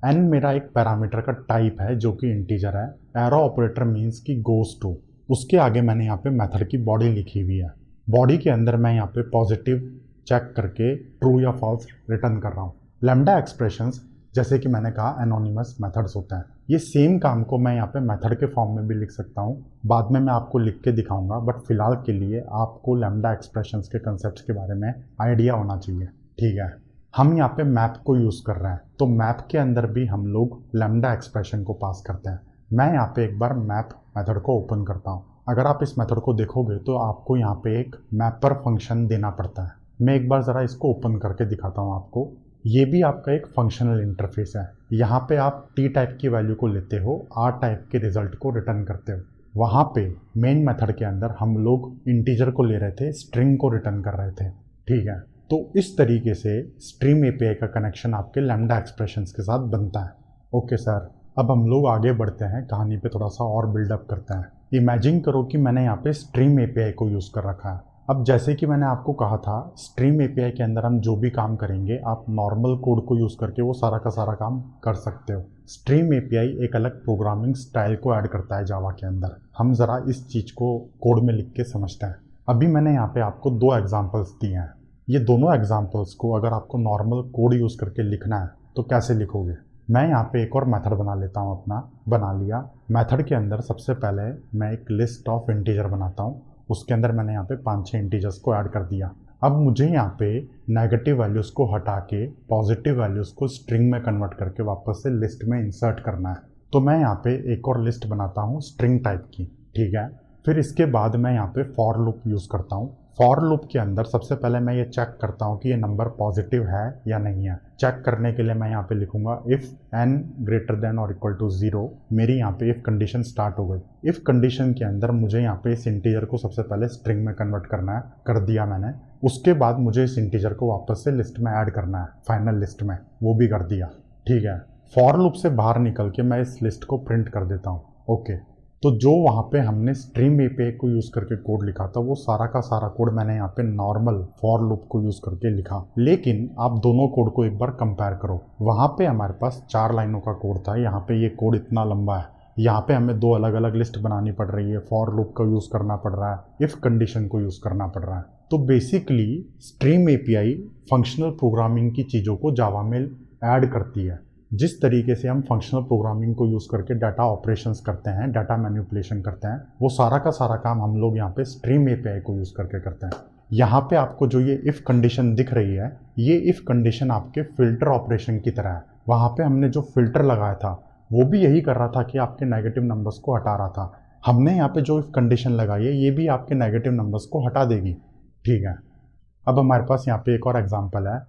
एन मेरा एक पैरामीटर का टाइप है जो कि इंटीजर है। एरो ऑपरेटर मीन्स कि गोज टू। उसके आगे मैंने यहाँ पे मेथड की बॉडी लिखी हुई है। बॉडी के अंदर मैं यहाँ पे पॉजिटिव चेक करके ट्रू या फॉल्स रिटर्न कर रहा हूँ। लैम्डा एक्सप्रेशंस जैसे कि मैंने कहा एनोनिमस मेथड्स होते हैं। ये सेम काम को मैं यहाँ पे मेथड के फॉर्म में भी लिख सकता हूँ। बाद में मैं आपको लिख के दिखाऊंगा, बट फिलहाल के लिए आपको लैम्डा एक्सप्रेशंस के कंसेप्ट के बारे में आइडिया होना चाहिए। ठीक है, हम यहाँ पे मैप को यूज़ कर रहे हैं, तो मैप के अंदर भी हम लोग लैम्डा एक्सप्रेशन को पास करते हैं। मैं यहाँ पे एक बार मैप मेथड को ओपन करता हूँ। अगर आप इस मेथड को देखोगे तो आपको यहाँ पे एक मैपर फंक्शन देना पड़ता है। मैं एक बार ज़रा इसको ओपन करके दिखाता हूँ आपको। ये भी आपका एक फंक्शनल इंटरफेस है। यहाँ पे आप टी टाइप की वैल्यू को लेते हो, आर टाइप के रिजल्ट को रिटर्न करते हो। वहाँ पे मेन मेथड के अंदर हम लोग इंटीजर को ले रहे थे, स्ट्रिंग को रिटर्न कर रहे थे। ठीक है, तो इस तरीके से स्ट्रीम एपीआई का कनेक्शन आपके लैम्डा एक्सप्रेशंस के साथ बनता है। ओके सर, अब हम लोग आगे बढ़ते हैं, कहानी पे थोड़ा सा और बिल्डअप करते हैं। इमेजिन करो कि मैंने यहाँ पे स्ट्रीम एपीआई को यूज़ कर रखा है। अब जैसे कि मैंने आपको कहा था, स्ट्रीम एपीआई के अंदर हम जो भी काम करेंगे, आप नॉर्मल कोड को यूज़ करके वो सारा का सारा काम कर सकते हो। स्ट्रीम एपीआई एक अलग प्रोग्रामिंग स्टाइल को ऐड करता है जावा के अंदर। हम ज़रा इस चीज़ को कोड में लिख के समझते हैं। अभी मैंने यहाँ पे आपको 2 एग्जाम्पल्स दिए हैं। ये दोनों एग्जाम्पल्स को अगर आपको नॉर्मल कोड यूज़ करके लिखना है तो कैसे लिखोगे? मैं यहाँ पे एक और मेथड बना लेता हूँ अपना। बना लिया। मेथड के अंदर सबसे पहले मैं एक लिस्ट ऑफ इंटीजर बनाता हूँ। उसके अंदर मैंने यहाँ पे 5-6 इंटीजर्स को ऐड कर दिया। अब मुझे यहाँ पे नेगेटिव वैल्यूज़ को हटा के पॉजिटिव वैल्यूज़ को स्ट्रिंग में कन्वर्ट करके वापस से लिस्ट में इंसर्ट करना है। तो मैं यहाँ पे एक और लिस्ट बनाता हूँ स्ट्रिंग टाइप की, ठीक है। फिर इसके बाद मैं यहाँ पे फॉर लूप यूज़ करता हूँ। फॉर लूप के अंदर सबसे पहले मैं ये चेक करता हूँ कि ये नंबर पॉजिटिव है या नहीं है। चेक करने के लिए मैं यहाँ पे लिखूंगा इफ़ n ग्रेटर देन और इक्वल टू 0। मेरी यहाँ पे इफ़ कंडीशन स्टार्ट हो गई। इफ़ कंडीशन के अंदर मुझे यहाँ पे इस इंटीजर को सबसे पहले स्ट्रिंग में कन्वर्ट करना है, कर दिया मैंने। उसके बाद मुझे इस इंटीजर को वापस से लिस्ट में ऐड करना है, फाइनल लिस्ट में, वो भी कर दिया, ठीक है। फॉर लूप से बाहर निकल के मैं इस लिस्ट को प्रिंट कर देता हूँ, ओके। तो जो वहाँ पे हमने स्ट्रीम एपीआई को यूज़ करके कोड लिखा था वो सारा का सारा कोड मैंने यहाँ पे नॉर्मल फॉर लूप को यूज़ करके लिखा। लेकिन आप दोनों कोड को एक बार कंपेयर करो। वहाँ पे हमारे पास 4 लाइनों का कोड था, यहाँ पे ये कोड इतना लंबा है। यहाँ पे हमें 2 अलग अलग लिस्ट बनानी पड़ रही है, फॉर लूप का यूज़ करना पड़ रहा है, इफ़ कंडीशन को यूज़ करना पड़ रहा है। तो basically stream API functional programming की चीज़ों को जावा में ऐड करती है। जिस तरीके से हम फंक्शनल प्रोग्रामिंग को यूज़ करके डाटा ऑपरेशंस करते हैं, डाटा मैनिपुलेशन करते हैं, वो सारा का सारा काम हम लोग यहाँ पे स्ट्रीम एपीआई को यूज़ करके करते हैं। यहाँ पे आपको जो ये इफ़ कंडीशन दिख रही है, ये इफ़ कंडीशन आपके फिल्टर ऑपरेशन की तरह है। वहाँ पे हमने जो फिल्टर लगाया था वो भी यही कर रहा था कि आपके नेगेटिव नंबर्स को हटा रहा था। हमने यहाँ पे जो इफ़ कंडीशन लगाई है ये भी आपके नेगेटिव नंबर्स को हटा देगी, ठीक है। अब हमारे पास यहाँ पे एक और एग्जाम्पल है।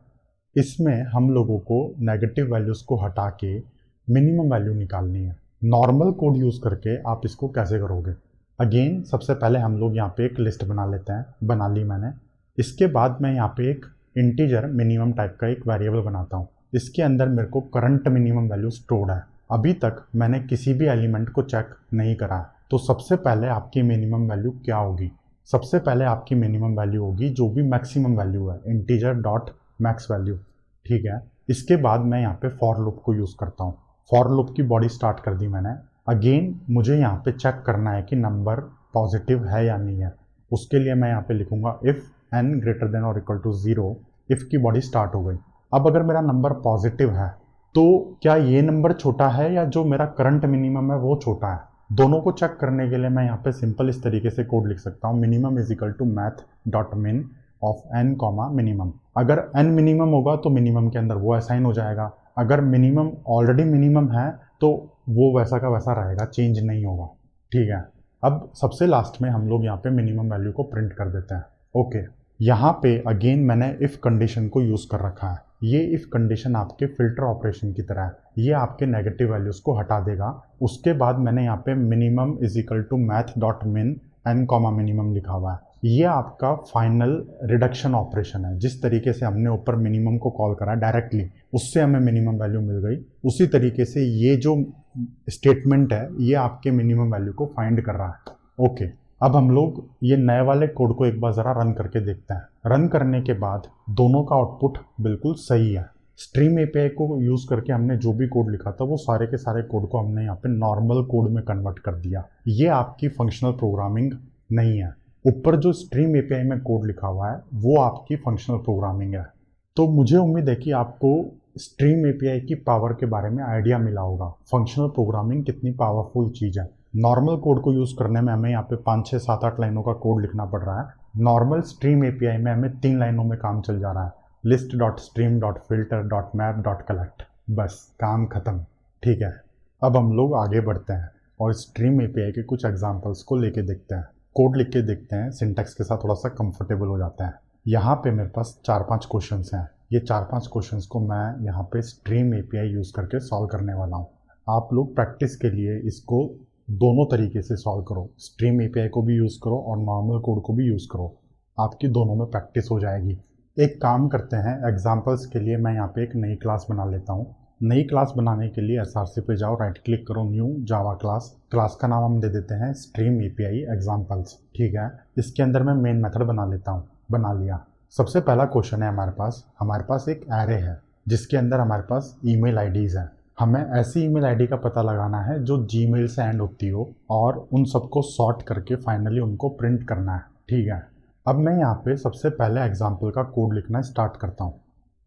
इसमें हम लोगों को नेगेटिव वैल्यूज़ को हटा के मिनिमम वैल्यू निकालनी है। नॉर्मल कोड यूज़ करके आप इसको कैसे करोगे? अगेन सबसे पहले हम लोग यहाँ पे एक लिस्ट बना लेते हैं, बना ली मैंने। इसके बाद मैं यहाँ पे एक इंटीजर मिनिमम टाइप का एक वेरिएबल बनाता हूँ। इसके अंदर मेरे को करंट मिनिमम वैल्यू स्टोर्ड है। अभी तक मैंने किसी भी एलिमेंट को चेक नहीं करा। तो सबसे पहले आपकी मिनिमम वैल्यू क्या होगी? सबसे पहले आपकी मिनिमम वैल्यू होगी जो भी मैक्सिमम वैल्यू है, इंटीजर डॉट मैक्स वैल्यू, ठीक है। इसके बाद मैं यहाँ पे फॉर लूप को यूज़ करता हूँ। फॉर लूप की बॉडी स्टार्ट कर दी मैंने। अगेन मुझे यहाँ पे चेक करना है कि नंबर पॉजिटिव है या नहीं है। उसके लिए मैं यहाँ पे लिखूंगा इफ़ n ग्रेटर देन और इक्वल टू 0। इफ़ की बॉडी स्टार्ट हो गई। अब अगर मेरा नंबर पॉजिटिव है तो क्या ये नंबर छोटा है या जो मेरा करंट मिनिमम है वो छोटा है? दोनों को चेक करने के लिए मैं यहाँ पे सिंपल इस तरीके से कोड लिख सकता हूँ, minimum is equal to math dot min of n comma minimum. अगर n मिनिमम होगा तो मिनिमम के अंदर वो असाइन हो जाएगा। अगर मिनिमम ऑलरेडी मिनिमम है तो वो वैसा का वैसा रहेगा, चेंज नहीं होगा, ठीक है। अब सबसे लास्ट में हम लोग यहाँ पे मिनिमम वैल्यू को प्रिंट कर देते हैं, ओके। यहाँ पे अगेन मैंने इफ़ कंडीशन को यूज़ कर रखा है। ये इफ़ कंडीशन आपके फिल्टर ऑपरेशन की तरह है, ये आपके नेगेटिव वैल्यूज़ को हटा देगा। उसके बाद मैंने यहाँ पे minimum is equal to math dot min n comma minimum लिखा हुआ है। ये आपका फाइनल रिडक्शन ऑपरेशन है। जिस तरीके से हमने ऊपर मिनिमम को कॉल करा डायरेक्टली, उससे हमें मिनिमम वैल्यू मिल गई, उसी तरीके से ये जो स्टेटमेंट है ये आपके मिनिमम वैल्यू को फाइंड कर रहा है, ओके। अब हम लोग ये नए वाले कोड को एक बार ज़रा रन करके देखते हैं। रन करने के बाद दोनों का आउटपुट बिल्कुल सही है। स्ट्रीम एपीआई को यूज़ करके हमने जो भी कोड लिखा था वो सारे के सारे कोड को हमने यहाँ पे नॉर्मल कोड में कन्वर्ट कर दिया। ये आपकी फंक्शनल प्रोग्रामिंग नहीं है। ऊपर जो स्ट्रीम एपीआई में कोड लिखा हुआ है वो आपकी फंक्शनल प्रोग्रामिंग है। तो मुझे उम्मीद है कि आपको स्ट्रीम एपीआई की पावर के बारे में आइडिया मिला होगा, फंक्शनल प्रोग्रामिंग कितनी पावरफुल चीज़ है। नॉर्मल कोड को यूज़ करने में हमें यहाँ पे 5, 6, 7, 8 लाइनों का कोड लिखना पड़ रहा है। नॉर्मल स्ट्रीम एपीआई में हमें 3 लाइनों में काम चल जा रहा है, list dot stream dot filter dot map dot collect, बस काम खत्म, ठीक है। अब हम लोग आगे बढ़ते हैं और स्ट्रीम एपीआई के कुछ एग्जांपल्स को लेके देखते हैं, कोड लिख के देखते हैं, सिंटैक्स के साथ थोड़ा सा कंफर्टेबल हो जाते हैं। यहाँ पे मेरे पास 4-5 क्वेश्चंस हैं। ये 4-5 क्वेश्चंस को मैं यहाँ पे स्ट्रीम एपीआई यूज़ करके सॉल्व करने वाला हूँ। आप लोग प्रैक्टिस के लिए इसको दोनों तरीके से सॉल्व करो, स्ट्रीम एपीआई को भी यूज़ करो और नॉर्मल कोड को भी यूज़ करो, आपकी दोनों में प्रैक्टिस हो जाएगी। एक काम करते हैं, एग्जांपल्स के लिए मैं यहाँ पे एक नई क्लास बना लेता हूँ। नई क्लास बनाने के लिए एसआरसी पे जाओ, राइट क्लिक करो, न्यू जावा क्लास। क्लास का नाम हम दे देते हैं स्ट्रीम एपीआई एग्जांपल्स, ठीक है। इसके अंदर मैं मेन मेथड बना लेता हूँ, बना लिया। सबसे पहला क्वेश्चन है हमारे पास एक एरे है जिसके अंदर हमारे पास ईमेल आईडीज़ हैं। हमें ऐसी ईमेल आईडी का पता लगाना है जो जीमेल से एंड होती हो और उन सबको सॉर्ट करके फाइनली उनको प्रिंट करना है, ठीक है। अब मैं यहाँ पे सबसे पहले एग्जाम्पल का कोड लिखना स्टार्ट करता हूँ।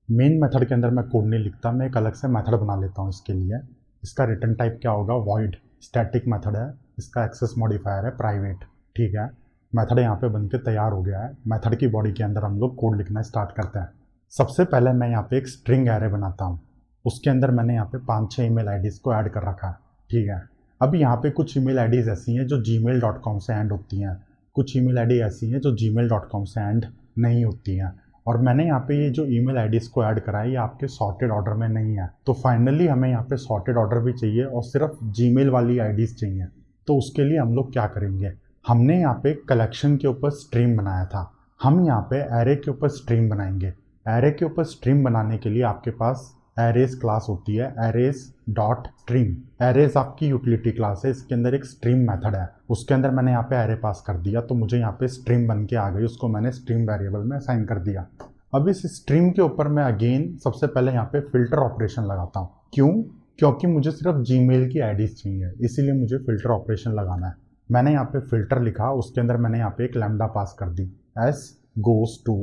मेन मेथड के अंदर मैं कोड नहीं लिखता, मैं एक अलग से मेथड बना लेता हूँ इसके लिए। इसका रिटर्न टाइप क्या होगा? वॉइड, स्टैटिक मेथड है, इसका एक्सेस मॉडिफायर है प्राइवेट, ठीक है। मेथड यहाँ पे बन के तैयार हो गया है। मेथड की बॉडी के अंदर हम लोग कोड लिखना स्टार्ट करते हैं। सबसे पहले मैं यहाँ पे एक स्ट्रिंग एरे बनाता हूँ। उसके अंदर मैंने यहाँ पे 5-6 ईमेल आईडीज़ को ऐड कर रखा है, ठीक है। अब यहाँ पे कुछ ईमेल आईडीज़ ऐसी हैं जो gmail.com से एंड होती हैं, कुछ ईमेल आईडी ऐसी हैं जो gmail.com से एंड नहीं होती हैं। और मैंने यहाँ पे ये जो ईमेल आईडीज़ को ऐड करा है ये आपके सॉर्टेड ऑर्डर में नहीं है। तो फाइनली हमें यहाँ पे सॉर्टेड ऑर्डर भी चाहिए और सिर्फ जीमेल वाली आईडीज़ चाहिए। तो उसके लिए हम लोग क्या करेंगे, हमने यहाँ पे कलेक्शन के ऊपर स्ट्रीम बनाया था, हम यहाँ पे एरे के ऊपर स्ट्रीम बनाएंगे। एरे के ऊपर स्ट्रीम बनाने के लिए आपके पास एरेज क्लास होती है, एरेज डॉट स्ट्रीम। एरेज आपकी यूटिलिटी क्लास है, इसके अंदर एक स्ट्रीम मेथड है, उसके अंदर मैंने यहाँ पे एरे पास कर दिया तो मुझे यहाँ पे स्ट्रीम बन के आ गई, उसको मैंने स्ट्रीम वेरिएबल में असाइन कर दिया। अब इस स्ट्रीम के ऊपर मैं अगेन सबसे पहले यहाँ पे फिल्टर ऑपरेशन लगाता हूँ। क्यों? क्योंकि मुझे सिर्फ जीमेल की आईडीज चाहिए, इसीलिए मुझे फिल्टर ऑपरेशन लगाना है। मैंने यहाँ पे फिल्टर लिखा, उसके अंदर मैंने यहाँ पे एक लैम्डा पास कर दी, s goes to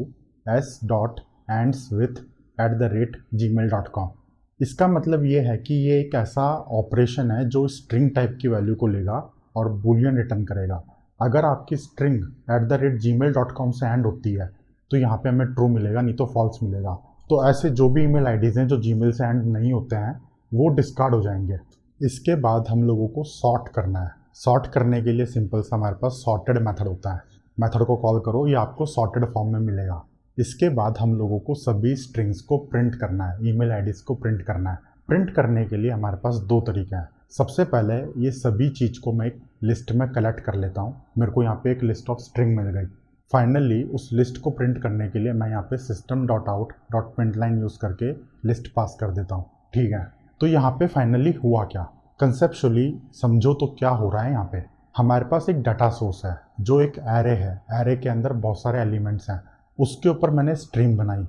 s dot ends with @gmail.com। इसका मतलब ये है कि ये एक ऐसा ऑपरेशन है जो स्ट्रिंग टाइप की वैल्यू को लेगा और बूलियन रिटर्न करेगा। अगर आपकी स्ट्रिंग @gmail.com से एंड होती है तो यहाँ पे हमें ट्रू मिलेगा, नहीं तो फॉल्स मिलेगा। तो ऐसे जो भी ईमेल आईडीज़ हैं जो जीमेल से एंड नहीं होते हैं वो डिस्कार्ड हो जाएंगे। इसके बाद हम लोगों को सॉर्ट करना है। सॉर्ट करने के लिए सिंपल सा हमारे पास सॉर्टेड मेथड होता है, मेथड को कॉल करो, ये आपको सॉर्टेड फॉर्म में मिलेगा। इसके बाद हम लोगों को सभी स्ट्रिंग्स को प्रिंट करना है, ईमेल आईडीज़ को प्रिंट करना है। प्रिंट करने के लिए हमारे पास दो तरीके हैं। सबसे पहले ये सभी चीज़ को मैं एक लिस्ट में कलेक्ट कर लेता हूँ। मेरे को यहाँ पे एक लिस्ट ऑफ स्ट्रिंग मिल गई। फाइनली उस लिस्ट को प्रिंट करने के लिए मैं यहाँ पे system.out.println यूज़ करके लिस्ट पास कर देता हूँ, ठीक है। तो यहाँ पे फाइनली हुआ क्या, कंसेप्चुअली समझो तो क्या हो रहा है। यहाँ पे हमारे पास एक डाटा सोर्स है जो एक एरे है, एरे के अंदर बहुत सारे एलिमेंट्स हैं, उसके ऊपर मैंने स्ट्रीम बनाई,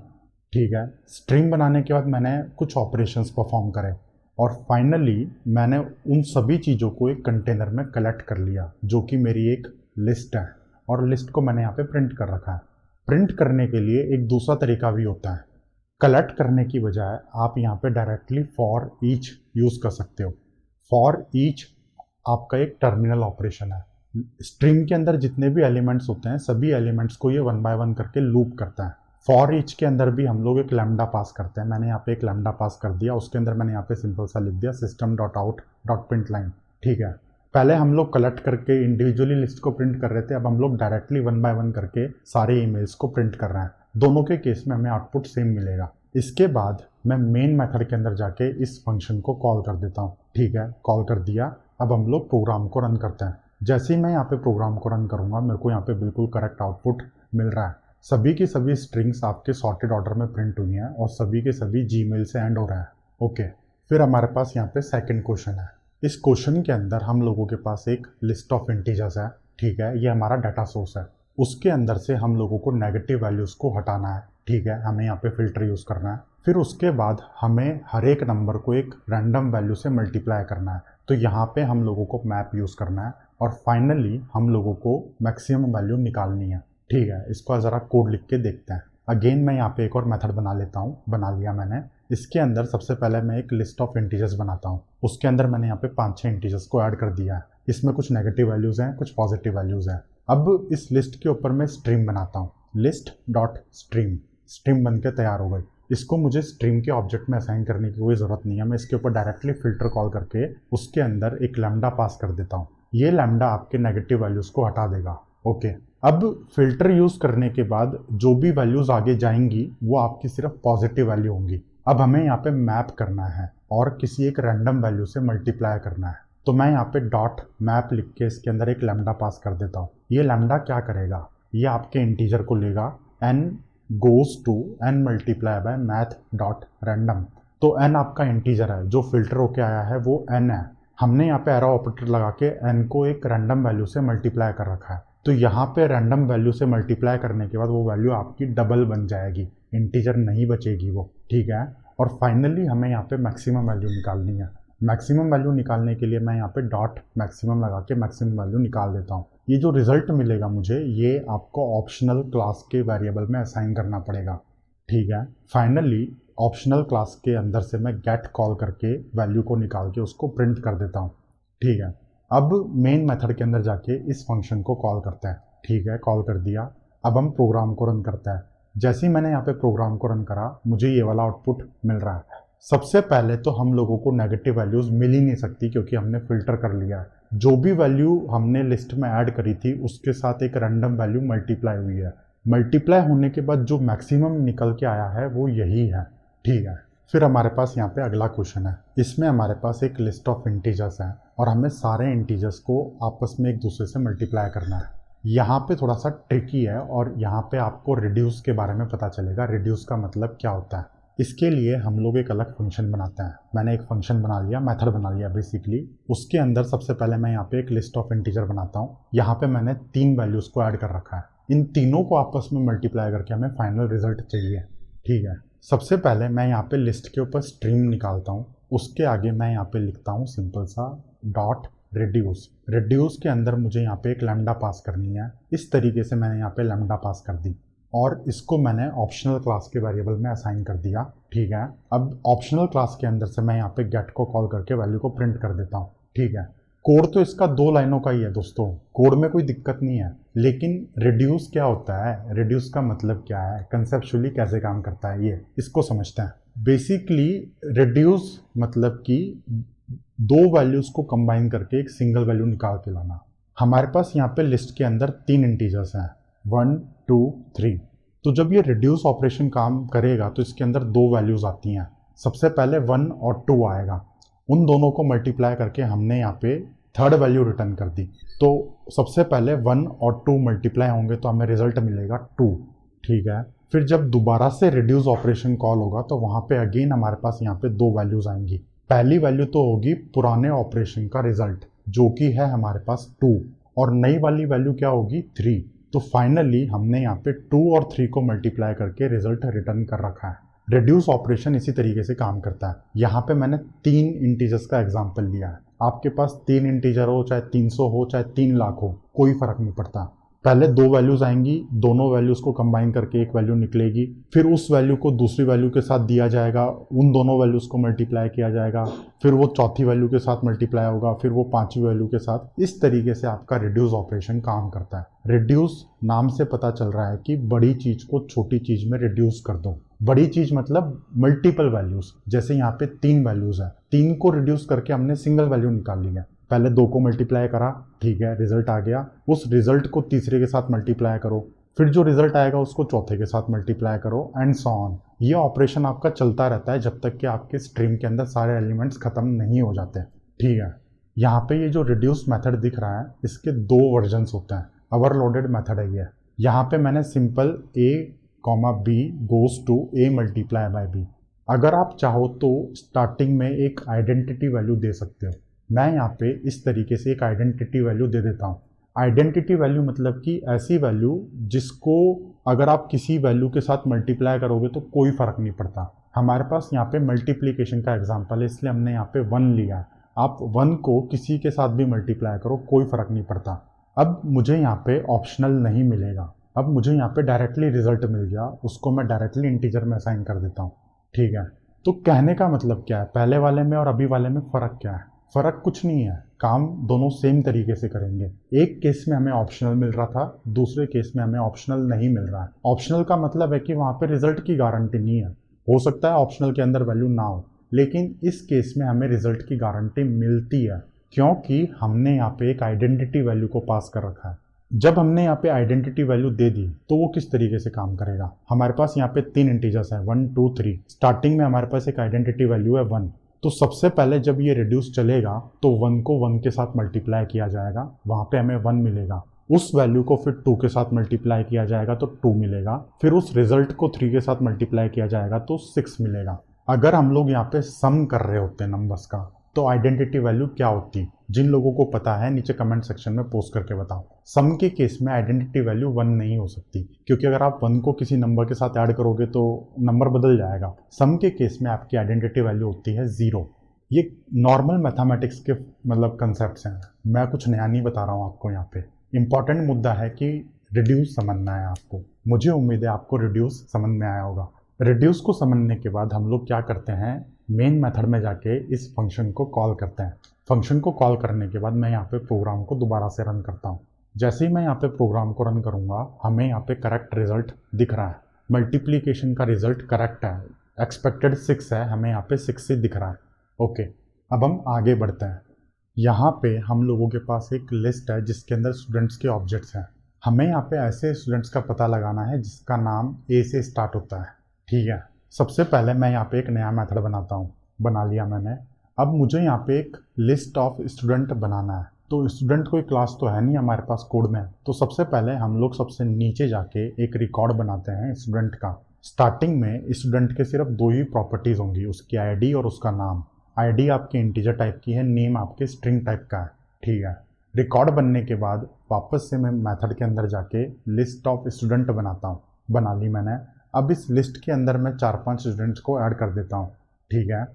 ठीक है। स्ट्रीम बनाने के बाद मैंने कुछ ऑपरेशंस परफॉर्म करे और फाइनली मैंने उन सभी चीज़ों को एक कंटेनर में कलेक्ट कर लिया जो कि मेरी एक लिस्ट है, और लिस्ट को मैंने यहाँ पे प्रिंट कर रखा है। प्रिंट करने के लिए एक दूसरा तरीका भी होता है। कलेक्ट करने की बजाय आप यहाँ पे डायरेक्टली फॉर ईच यूज़ कर सकते हो। फॉर ईच आपका एक टर्मिनल ऑपरेशन है। स्ट्रिंग के अंदर जितने भी एलिमेंट्स होते हैं सभी एलिमेंट्स को ये 1 बाय 1 करके लूप करता है। फॉर ईच के अंदर भी हम लोग एक लैम्डा पास करते हैं। मैंने यहाँ पे एक लैम्डा पास कर दिया, उसके अंदर मैंने यहाँ पे सिंपल सा लिख दिया system.out.println, ठीक है। पहले हम लोग कलेक्ट करके इंडिविजुअली लिस्ट को प्रिंट कर रहे थे, अब हम लोग डायरेक्टली 1 बाय 1 करके सारे ईमेल्स को प्रिंट कर रहे हैं। दोनों के केस में हमें आउटपुट सेम मिलेगा। इसके बाद मैं मेन मेथड के अंदर जाके इस फंक्शन को कॉल कर देता हूँ, ठीक है। कॉल कर दिया, अब हम लोग प्रोग्राम को रन करते हैं। जैसे ही मैं यहाँ पे प्रोग्राम को रन करूँगा मेरे को यहाँ पे बिल्कुल करेक्ट आउटपुट मिल रहा है। सभी की सभी स्ट्रिंग्स आपके सॉर्टेड ऑर्डर में प्रिंट हुई हैं और सभी के सभी जीमेल से एंड हो रहा है, ओके। फिर हमारे पास यहाँ पे सेकंड क्वेश्चन है। इस क्वेश्चन के अंदर हम लोगों के पास एक लिस्ट ऑफ इंटीजर्स है, ठीक है। ये हमारा डाटा सोर्स है, उसके अंदर से हम लोगों को नेगेटिव वैल्यूज़ को हटाना है, ठीक है। हमें यहाँ पे फिल्टर यूज़ करना है। फिर उसके बाद हमें हर एक नंबर को एक रैंडम वैल्यू से मल्टीप्लाई करना है, तो यहाँ पे हम लोगों को मैप यूज़ करना है और फाइनली हम लोगों को मैक्सिमम वैल्यू निकालनी है, ठीक है। इसको ज़रा कोड लिख के देखते हैं। अगेन मैं यहाँ पे एक और मेथड बना लेता हूँ, बना लिया मैंने। इसके अंदर सबसे पहले मैं एक लिस्ट ऑफ इंटीजर्स बनाता हूँ, उसके अंदर मैंने यहाँ पे 5-6 इंटीजर्स को ऐड कर दिया है। इसमें कुछ नेगेटिव वैल्यूज़ हैं, कुछ पॉजिटिव वैल्यूज़ हैं। अब इस लिस्ट के ऊपर मैं स्ट्रीम बनाता हूँ, लिस्ट डॉट स्ट्रीम। स्ट्रीम बन के तैयार हो गई। इसको मुझे स्ट्रीम के ऑब्जेक्ट में असाइन करने की कोई ज़रूरत नहीं है, मैं इसके ऊपर डायरेक्टली फिल्टर कॉल करके उसके अंदर एक लैम्डा पास कर देता हूँ। ये लैम्डा आपके नेगेटिव वैल्यूज़ को हटा देगा, ओके। अब फिल्टर यूज़ करने के बाद जो भी वैल्यूज़ आगे जाएंगी वो आपकी सिर्फ पॉजिटिव वैल्यू होंगी। अब हमें यहाँ पे मैप करना है और किसी एक रैंडम वैल्यू से मल्टीप्लाई करना है, तो मैं यहाँ पे डॉट मैप लिख के इसके अंदर एक लैम्डा पास कर देता हूँ। ये लैम्डा क्या करेगा, ये आपके इंटीजर को लेगा, n goes to n multiply by math dot random. तो n आपका इंटीजर है, जो फिल्टर होके आया है वो n है। हमने यहाँ पे एरो ऑपरेटर लगा के n को एक रैंडम वैल्यू से मल्टीप्लाई कर रखा है, तो यहाँ पे रैंडम वैल्यू से मल्टीप्लाई करने के बाद वो वैल्यू आपकी डबल बन जाएगी, इंटीजर नहीं बचेगी वो, ठीक है। और फाइनली हमें यहाँ पे मैक्सिमम वैल्यू निकालनी है। मैक्सिमम वैल्यू निकालने के लिए मैं यहाँ पे डॉट मैक्सिमम लगा के मैक्सिमम वैल्यू निकाल देता हूँ। ये जो रिजल्ट मिलेगा मुझे, ये आपको ऑप्शनल क्लास के वेरिएबल में असाइन करना पड़ेगा, ठीक है। फाइनली ऑप्शनल क्लास के अंदर से मैं गेट कॉल करके वैल्यू को निकाल के उसको प्रिंट कर देता हूँ, ठीक है। अब मेन मेथड के अंदर जाके इस फंक्शन को कॉल करते हैं, ठीक है, कॉल कर दिया। अब हम प्रोग्राम को रन करते हैं। जैसे ही मैंने यहाँ पे प्रोग्राम को रन करा, मुझे ये वाला आउटपुट मिल रहा है। सबसे पहले तो हम लोगों को नेगेटिव वैल्यूज़ मिल ही नहीं सकती, क्योंकि हमने फ़िल्टर कर लिया है। जो भी वैल्यू हमने लिस्ट में ऐड करी थी उसके साथ एक रैंडम वैल्यू मल्टीप्लाई हुई है। मल्टीप्लाई होने के बाद जो मैक्सिमम निकल के आया है वो यही है, ठीक है। फिर हमारे पास यहाँ पे अगला क्वेश्चन है। इसमें हमारे पास एक लिस्ट ऑफ इंटीजर्स हैं और हमें सारे इंटीजर्स को आपस में एक दूसरे से मल्टीप्लाई करना है। यहाँ पे थोड़ा सा ट्रिकी है और यहाँ पे आपको रिड्यूस के बारे में पता चलेगा। रिड्यूस का मतलब क्या होता है, इसके लिए हम लोग एक अलग फंक्शन बनाते हैं। मैंने एक फंक्शन बना लिया, मेथड बना लिया बेसिकली। उसके अंदर सबसे पहले मैं यहाँ पे एक लिस्ट ऑफ इंटीजर बनाता हूँ। यहाँ पे मैंने 3 वैल्यूज़ को ऐड कर रखा है। इन तीनों को आपस में मल्टीप्लाई करके हमें फाइनल रिजल्ट चाहिए, ठीक है। सबसे पहले मैं यहाँ पे लिस्ट के ऊपर स्ट्रिंग निकालता हूँ। उसके आगे मैं यहाँ पे लिखता हूँ सिंपल सा डॉट रिड्यूस। रिड्यूस के अंदर मुझे यहाँ पे एक लैम्डा पास करनी है। इस तरीके से मैंने यहाँ पे लैम्डा पास कर दी और इसको मैंने ऑप्शनल क्लास के वेरिएबल में असाइन कर दिया, ठीक है। अब ऑप्शनल क्लास के अंदर से मैं यहाँ पे गेट को कॉल करके वैल्यू को प्रिंट कर देता हूँ, ठीक है। कोड तो इसका 2 लाइनों का ही है दोस्तों, कोड में कोई दिक्कत नहीं है। लेकिन रिड्यूस क्या होता है, रिड्यूस का मतलब क्या है, कंसेप्चुअली कैसे काम करता है, ये इसको समझते हैं। बेसिकली रिड्यूस मतलब कि 2 वैल्यूज़ को कंबाइन करके एक सिंगल वैल्यू निकाल के लाना। हमारे पास यहाँ पे लिस्ट के अंदर 3 इंटीजर्स हैं, 1 2 3। तो जब ये रिड्यूस ऑपरेशन काम करेगा तो इसके अंदर 2 वैल्यूज़ आती हैं। सबसे पहले 1 और 2 आएगा, उन दोनों को मल्टीप्लाई करके हमने यहाँ पे 3rd वैल्यू रिटर्न कर दी। तो सबसे पहले 1 और 2 मल्टीप्लाई होंगे तो हमें रिजल्ट मिलेगा 2, ठीक है। फिर जब दोबारा से रिड्यूस ऑपरेशन कॉल होगा तो वहाँ पे अगेन हमारे पास यहाँ पे 2 वैल्यूज़ आएंगी। पहली वैल्यू तो होगी पुराने ऑपरेशन का रिजल्ट जो कि है हमारे पास 2, और नई वाली वैल्यू क्या होगी 3। तो फाइनली हमने यहाँ पे 2 और 3 को मल्टीप्लाई करके रिजल्ट रिटर्न कर रखा है। रिड्यूस ऑपरेशन इसी तरीके से काम करता है। यहाँ पे मैंने 3 इंटीजर्स का एग्जांपल लिया है। आपके पास 3 इंटीजर हो, चाहे 300 हो, चाहे 3 लाख हो, कोई फर्क नहीं पड़ता। पहले 2 वैल्यूज़ आएंगी, दोनों वैल्यूज़ को कंबाइन करके एक वैल्यू निकलेगी। फिर उस वैल्यू को दूसरी वैल्यू के साथ दिया जाएगा, उन दोनों वैल्यूज़ को मल्टीप्लाई किया जाएगा। फिर वो चौथी वैल्यू के साथ मल्टीप्लाई होगा, फिर वो 5वीं वैल्यू के साथ। इस तरीके से आपका रिड्यूस ऑपरेशन काम करता है। रिड्यूस नाम से पता चल रहा है कि बड़ी चीज़ को छोटी चीज़ में रिड्यूस कर दो। बड़ी चीज़ मतलब मल्टीपल वैल्यूज़। जैसे यहाँ पे 3 वैल्यूज़ है, 3 को रिड्यूस करके हमने सिंगल वैल्यू निकाल ली है। पहले 2 को मल्टीप्लाई करा, ठीक है, रिजल्ट आ गया। उस रिजल्ट को तीसरे के साथ मल्टीप्लाई करो, फिर जो रिजल्ट आएगा उसको चौथे के साथ मल्टीप्लाई करो, एंड सो ऑन। ये ऑपरेशन आपका चलता रहता है जब तक कि आपके स्ट्रिंग के अंदर सारे एलिमेंट्स खत्म नहीं हो जाते, ठीक है। यहाँ पे ये जो रिड्यूस मेथड दिख रहा है इसके 2 वर्जन्स होते हैं। ओवरलोडेड मेथड है ये। यहाँ पे मैंने simple a, b goes to a multiply by b। अगर आप चाहो तो स्टार्टिंग में एक आइडेंटिटी वैल्यू दे सकते हो। मैं यहाँ पे इस तरीके से एक आइडेंटिटी वैल्यू दे देता हूँ। आइडेंटिटी वैल्यू मतलब कि ऐसी वैल्यू जिसको अगर आप किसी वैल्यू के साथ मल्टीप्लाई करोगे तो कोई फ़र्क नहीं पड़ता। हमारे पास यहाँ पे मल्टीप्लिकेशन का एग्जांपल है, इसलिए हमने यहाँ पे 1 लिया। आप 1 को किसी के साथ भी मल्टीप्लाई करो, कोई फ़र्क नहीं पड़ता। अब मुझे यहाँ पे ऑप्शनल नहीं मिलेगा, अब मुझे यहाँ पे डायरेक्टली रिजल्ट मिल गया, उसको मैं डायरेक्टली इंटीजर में असाइन कर देता हूँ, ठीक है। तो कहने का मतलब क्या है, पहले वाले में और अभी वाले में फ़र्क क्या है? फ़र्क कुछ नहीं है, काम दोनों सेम तरीके से करेंगे। एक केस में हमें ऑप्शनल मिल रहा था, दूसरे केस में हमें ऑप्शनल नहीं मिल रहा है। ऑप्शनल का मतलब है कि वहाँ पे रिजल्ट की गारंटी नहीं है। हो सकता है ऑप्शनल के अंदर वैल्यू ना हो, लेकिन इस केस में हमें रिजल्ट की गारंटी मिलती है क्योंकि हमने यहाँ पे एक आइडेंटिटी वैल्यू को पास कर रखा है। जब हमने यहाँ पे आइडेंटिटी वैल्यू दे दी तो वो किस तरीके से काम करेगा। हमारे पास यहाँ पे 3 इंटीजर्स हैं 1 2 3। स्टार्टिंग में हमारे पास एक आइडेंटिटी वैल्यू है 1। तो सबसे पहले जब ये रिड्यूस चलेगा तो 1 को 1 के साथ मल्टीप्लाई किया जाएगा, वहाँ पे हमें 1 मिलेगा। उस वैल्यू को फिर 2 के साथ मल्टीप्लाई किया जाएगा तो 2 मिलेगा। फिर उस रिजल्ट को 3 के साथ मल्टीप्लाई किया जाएगा तो 6 मिलेगा। अगर हम लोग यहाँ पे सम कर रहे होते हैं नंबर्स का तो आइडेंटिटी वैल्यू क्या होती? जिन लोगों को पता है नीचे कमेंट सेक्शन में पोस्ट करके बताओ। सम के केस में आइडेंटिटी वैल्यू 1 नहीं हो सकती क्योंकि अगर आप 1 को किसी नंबर के साथ ऐड करोगे तो नंबर बदल जाएगा। सम के केस में आपकी आइडेंटिटी वैल्यू होती है 0। ये नॉर्मल मैथमेटिक्स के मतलब कंसेप्ट हैं, मैं कुछ नया नहीं बता रहा हूँ आपको। यहाँ पे इंपॉर्टेंट मुद्दा है कि रिड्यूस समझना है आपको। मुझे उम्मीद है आपको रिड्यूस समझ में आया होगा। रिड्यूस को समझने के बाद हम लोग क्या करते हैं, मेन मेथड में जाके इस फंक्शन को कॉल करते हैं। फंक्शन को कॉल करने के बाद मैं यहाँ पे प्रोग्राम को दोबारा से रन करता हूँ। जैसे ही मैं यहाँ पे प्रोग्राम को रन करूँगा हमें यहाँ पे करेक्ट रिजल्ट दिख रहा है। मल्टीप्लिकेशन का रिजल्ट करेक्ट है, एक्सपेक्टेड 6 है, हमें यहाँ पे 6 ही दिख रहा है। ओके, अब हम आगे बढ़ते हैं। यहाँ पे हम लोगों के पास एक लिस्ट है जिसके अंदर स्टूडेंट्स के ऑब्जेक्ट्स हैं। हमें यहाँ पे ऐसे स्टूडेंट्स का पता लगाना है जिसका नाम ए से स्टार्ट होता है। ठीक है, सबसे पहले मैं यहाँ पे एक नया मेथड बनाता हूँ। बना लिया मैंने। अब मुझे यहाँ पे एक लिस्ट ऑफ स्टूडेंट बनाना है। तो स्टूडेंट कोई क्लास तो है नहीं हमारे पास कोड में, तो सबसे पहले हम लोग सबसे नीचे जाके एक रिकॉर्ड बनाते हैं स्टूडेंट का। स्टार्टिंग में स्टूडेंट के सिर्फ 2 ही प्रॉपर्टीज़ होंगी, उसकी आईडी और उसका नाम। आईडी आपकी इंटीजर टाइप की है, नेम आपके स्ट्रिंग टाइप का है। ठीक है, रिकॉर्ड बनने के बाद वापस से मैं मेथड के अंदर जाके लिस्ट ऑफ स्टूडेंट बनाता हूँ। बना ली मैंने। अब इस लिस्ट के अंदर मैं 4-5 स्टूडेंट्स को ऐड कर देता हूँ। ठीक है,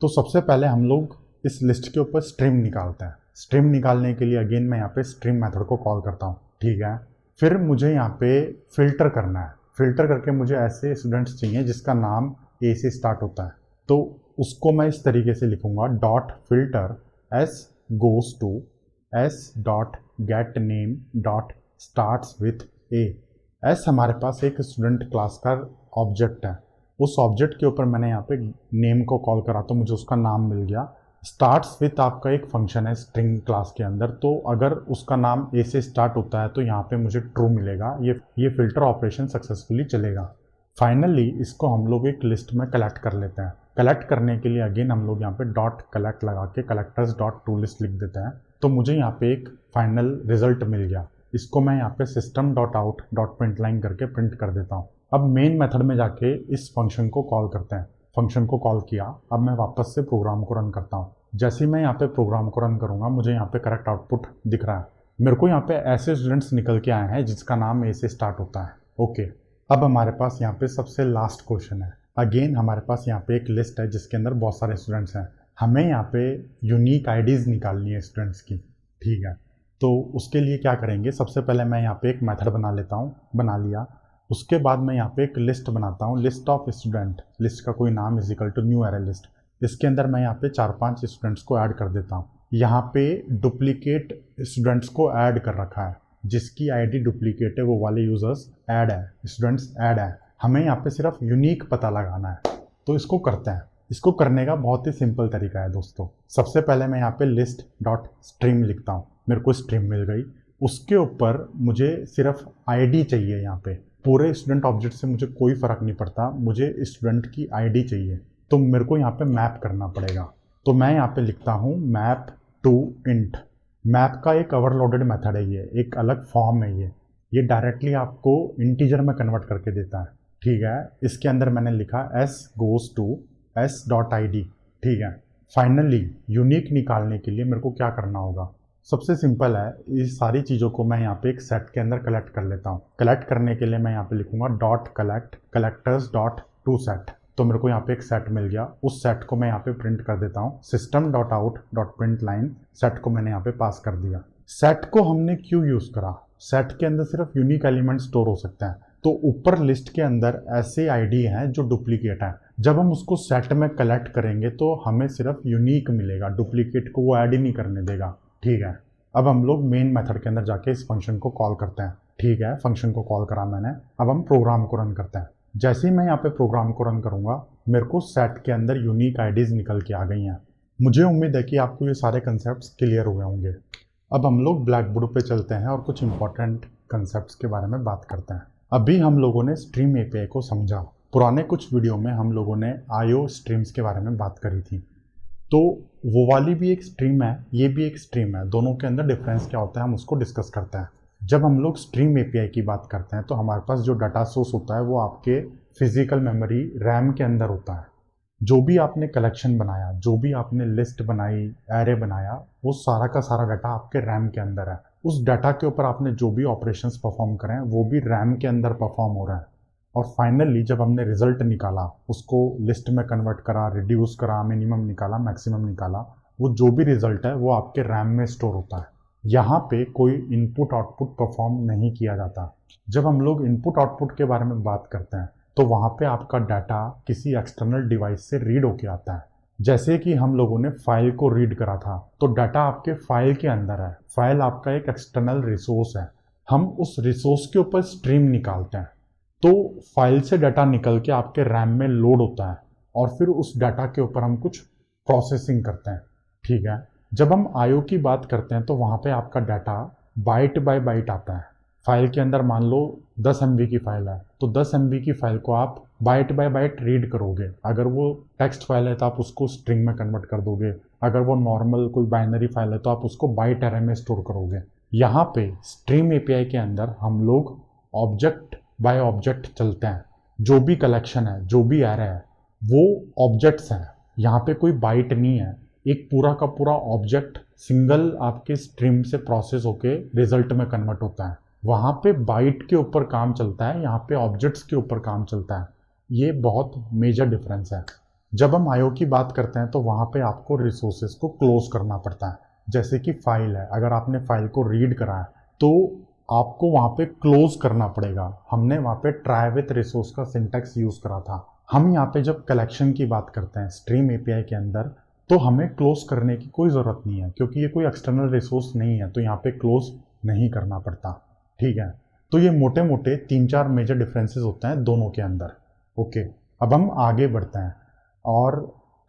तो सबसे पहले हम लोग इस लिस्ट के ऊपर स्ट्रीम निकालते हैं। स्ट्रीम निकालने के लिए अगेन मैं यहाँ पे स्ट्रीम मेथड को कॉल करता हूँ। ठीक है, फिर मुझे यहाँ पे फिल्टर करना है। फिल्टर करके मुझे ऐसे स्टूडेंट्स चाहिए जिसका नाम ए से स्टार्ट होता है। तो उसको मैं इस तरीके से लिखूंगा, dot filter s goes to s dot get name dot starts with a. S हमारे पास एक स्टूडेंट क्लास का ऑब्जेक्ट है। उस ऑब्जेक्ट के ऊपर मैंने यहाँ पे नेम को कॉल करा तो मुझे उसका नाम मिल गया। स्टार्ट्स विथ आपका एक फंक्शन है स्ट्रिंग क्लास के अंदर, तो अगर उसका नाम ए से स्टार्ट होता है तो यहाँ पे मुझे ट्रू मिलेगा। ये फिल्टर ऑपरेशन सक्सेसफुली चलेगा। फाइनली इसको हम लोग एक लिस्ट में कलेक्ट कर लेते हैं। कलेक्ट करने के लिए अगेन हम लोग यहाँ पे डॉट कलेक्ट लगा के कलेक्टर्स डॉट टू लिस्ट लिख देते हैं। तो मुझे यहाँ पे एक फाइनल रिजल्ट मिल गया। इसको मैं यहाँ पे system dot out dot print line करके प्रिंट कर देता हूँ। अब मेन मेथड में जाके इस फंक्शन को कॉल करते हैं। फंक्शन को कॉल किया, अब मैं वापस से प्रोग्राम को रन करता हूँ। जैसे ही मैं यहाँ पे प्रोग्राम को रन करूँगा मुझे यहाँ पे करेक्ट आउटपुट दिख रहा है। मेरे को यहाँ पे ऐसे स्टूडेंट्स निकल के आए हैं जिसका नाम ए से स्टार्ट होता है। ओके, अब हमारे पास यहाँ पे सबसे लास्ट क्वेश्चन है। अगेन हमारे पास यहाँ पे एक लिस्ट है जिसके अंदर बहुत सारे स्टूडेंट्स हैं। हमें यहाँ पे यूनिक आईडीज़ निकालनी है स्टूडेंट्स की। ठीक है, तो उसके लिए क्या करेंगे, सबसे पहले मैं यहाँ पे एक मेथड बना लेता हूँ। बना लिया। उसके बाद मैं यहाँ पे एक लिस्ट बनाता हूँ, लिस्ट ऑफ स्टूडेंट। लिस्ट का कोई नाम is equal to new array list. इसके अंदर मैं यहाँ पे 4-5 स्टूडेंट्स को ऐड कर देता हूँ। यहाँ पे डुप्लीकेट स्टूडेंट्स को ऐड कर रखा है। जिसकी आईडी डुप्लीकेट है वो वाले यूजर्स ऐड है, स्टूडेंट्स ऐड है। हमें यहाँ पे सिर्फ यूनिक पता लगाना है, तो इसको करते हैं। इसको करने का बहुत ही सिंपल तरीका है दोस्तों। सबसे पहले मैं यहाँ पे लिस्ट डॉट स्ट्रीम लिखता हूँ। मेरे को स्ट्रीम मिल गई। उसके ऊपर मुझे सिर्फ आईडी चाहिए। यहाँ पे पूरे स्टूडेंट ऑब्जेक्ट से मुझे कोई फ़र्क नहीं पड़ता, मुझे स्टूडेंट की आईडी चाहिए। तो मेरे को यहाँ पे मैप करना पड़ेगा। तो मैं यहाँ पे लिखता हूँ मैप टू इंट। मैप का एक ओवरलोडेड मेथड है, ये एक अलग फॉर्म है। ये डायरेक्टली आपको इंटीजर में कन्वर्ट करके देता है। ठीक है, इसके अंदर मैंने लिखा s goes to s dot I D. ठीक है, फाइनली यूनिक निकालने के लिए मेरे को क्या करना होगा, सबसे सिंपल है। इस सारी चीज़ों को मैं यहाँ पे एक सेट के अंदर कलेक्ट कर लेता हूँ। कलेक्ट करने के लिए मैं यहाँ पे लिखूंगा dot collect collectors dot to set. तो मेरे को यहाँ पे एक सेट मिल गया। उस सेट को मैं यहाँ पे प्रिंट कर देता हूँ। System dot out dot print line set को मैंने यहाँ पे पास कर दिया। सेट को हमने क्यों यूज़ करा, सेट के अंदर सिर्फ यूनिक एलिमेंट स्टोर हो सकते हैं। तो ऊपर लिस्ट के अंदर ऐसे आईडी हैं जो डुप्लीकेट हैं। जब हम उसको सेट में कलेक्ट करेंगे तो हमें सिर्फ यूनिक मिलेगा, डुप्लीकेट को वो ऐड ही नहीं करने देगा। ठीक है, अब हम लोग मेन मेथड के अंदर जाके इस फंक्शन को कॉल करते हैं। ठीक है, फंक्शन को कॉल करा मैंने। अब हम प्रोग्राम को रन करते हैं। जैसे ही मैं यहाँ पे प्रोग्राम को रन करूँगा मेरे को सेट के अंदर यूनिक आईडीज़ निकल के आ गई हैं। मुझे उम्मीद है कि आपको ये सारे कंसेप्ट क्लियर हुए होंगे। अब हम लोग ब्लैक बोर्ड पे चलते हैं और कुछ इंपॉर्टेंट कंसेप्ट्स के बारे में बात करते हैं। अभी हम लोगों ने स्ट्रीम एपीआई को समझा। पुराने कुछ वीडियो में हम लोगों ने आईओ स्ट्रीम्स के बारे में बात करी थी। तो वो वाली भी एक स्ट्रीम है, ये भी एक स्ट्रीम है। दोनों के अंदर डिफरेंस क्या होता है हम उसको डिस्कस करते हैं। जब हम लोग स्ट्रीम एपीआई की बात करते हैं तो हमारे पास जो डाटा सोर्स होता है वो आपके फिजिकल मेमोरी रैम के अंदर होता है। जो भी आपने कलेक्शन बनाया, जो भी आपने लिस्ट बनाई, एरे बनाया, वो सारा का सारा डाटा आपके रैम के अंदर है। उस डाटा के ऊपर आपने जो भी ऑपरेशंस परफॉर्म करें वो भी रैम के अंदर परफॉर्म हो रहा है। और फाइनली जब हमने रिजल्ट निकाला, उसको लिस्ट में कन्वर्ट करा, रिड्यूस करा, मिनिमम निकाला, मैक्सिमम निकाला, वो जो भी रिजल्ट है वो आपके रैम में स्टोर होता है। यहाँ पे कोई इनपुट आउटपुट परफॉर्म नहीं किया जाता। जब हम लोग इनपुट आउटपुट के बारे में बात करते हैं तो वहाँ पे आपका डाटा किसी एक्सटर्नल डिवाइस से रीड होके आता है। जैसे कि हम लोगों ने फाइल को रीड करा था, तो डाटा आपके फाइल के अंदर है। फाइल आपका एक एक्सटर्नल रिसोर्स है। हम उस रिसोर्स के ऊपर स्ट्रीम निकालते हैं। तो फाइल से डाटा निकल के आपके रैम में लोड होता है और फिर उस डाटा के ऊपर हम कुछ प्रोसेसिंग करते हैं। ठीक है, जब हम आईओ की बात करते हैं तो वहाँ पे आपका डाटा बाइट बाय बाइट आता है। फाइल के अंदर मान लो 10 MB की फाइल है, तो 10 MB की फाइल को आप बाइट बाय बाइट रीड करोगे। अगर वो टेक्स्ट फाइल है तो आप उसको स्ट्रिंग में कन्वर्ट कर दोगे। अगर वो नॉर्मल कोई बाइनरी फाइल है तो आप उसको बाइट एरे में स्टोर करोगे। यहाँ पे स्ट्रीम एपीआई के अंदर हम लोग ऑब्जेक्ट बाय ऑब्जेक्ट चलते हैं। जो भी कलेक्शन है, जो भी एरे है, वो ऑब्जेक्ट्स हैं। यहाँ पे कोई बाइट नहीं है। एक पूरा का पूरा ऑब्जेक्ट सिंगल आपके स्ट्रीम से प्रोसेस होके रिजल्ट में कन्वर्ट होता है। वहाँ पे बाइट के ऊपर काम चलता है, यहाँ पे ऑब्जेक्ट्स के ऊपर काम चलता है। ये बहुत मेजर डिफरेंस है। जब हम आईओ की बात करते हैं तो वहाँ पे आपको रिसोर्सेज को क्लोज करना पड़ता है। जैसे कि फाइल है, अगर आपने फाइल को रीड करा है तो आपको वहाँ पे क्लोज करना पड़ेगा। हमने वहाँ पे ट्राई विथ रिसोर्स का सिंटैक्स यूज़ करा था। हम यहाँ पे जब कलेक्शन की बात करते हैं स्ट्रीम एपीआई के अंदर, तो हमें क्लोज करने की कोई ज़रूरत नहीं है, क्योंकि ये कोई एक्सटर्नल रिसोर्स नहीं है, तो यहाँ पे क्लोज नहीं करना पड़ता। ठीक है, तो ये मोटे मोटे 3-4 मेजर डिफरेंसेस होते हैं दोनों के अंदर। ओके, अब हम आगे बढ़ते हैं और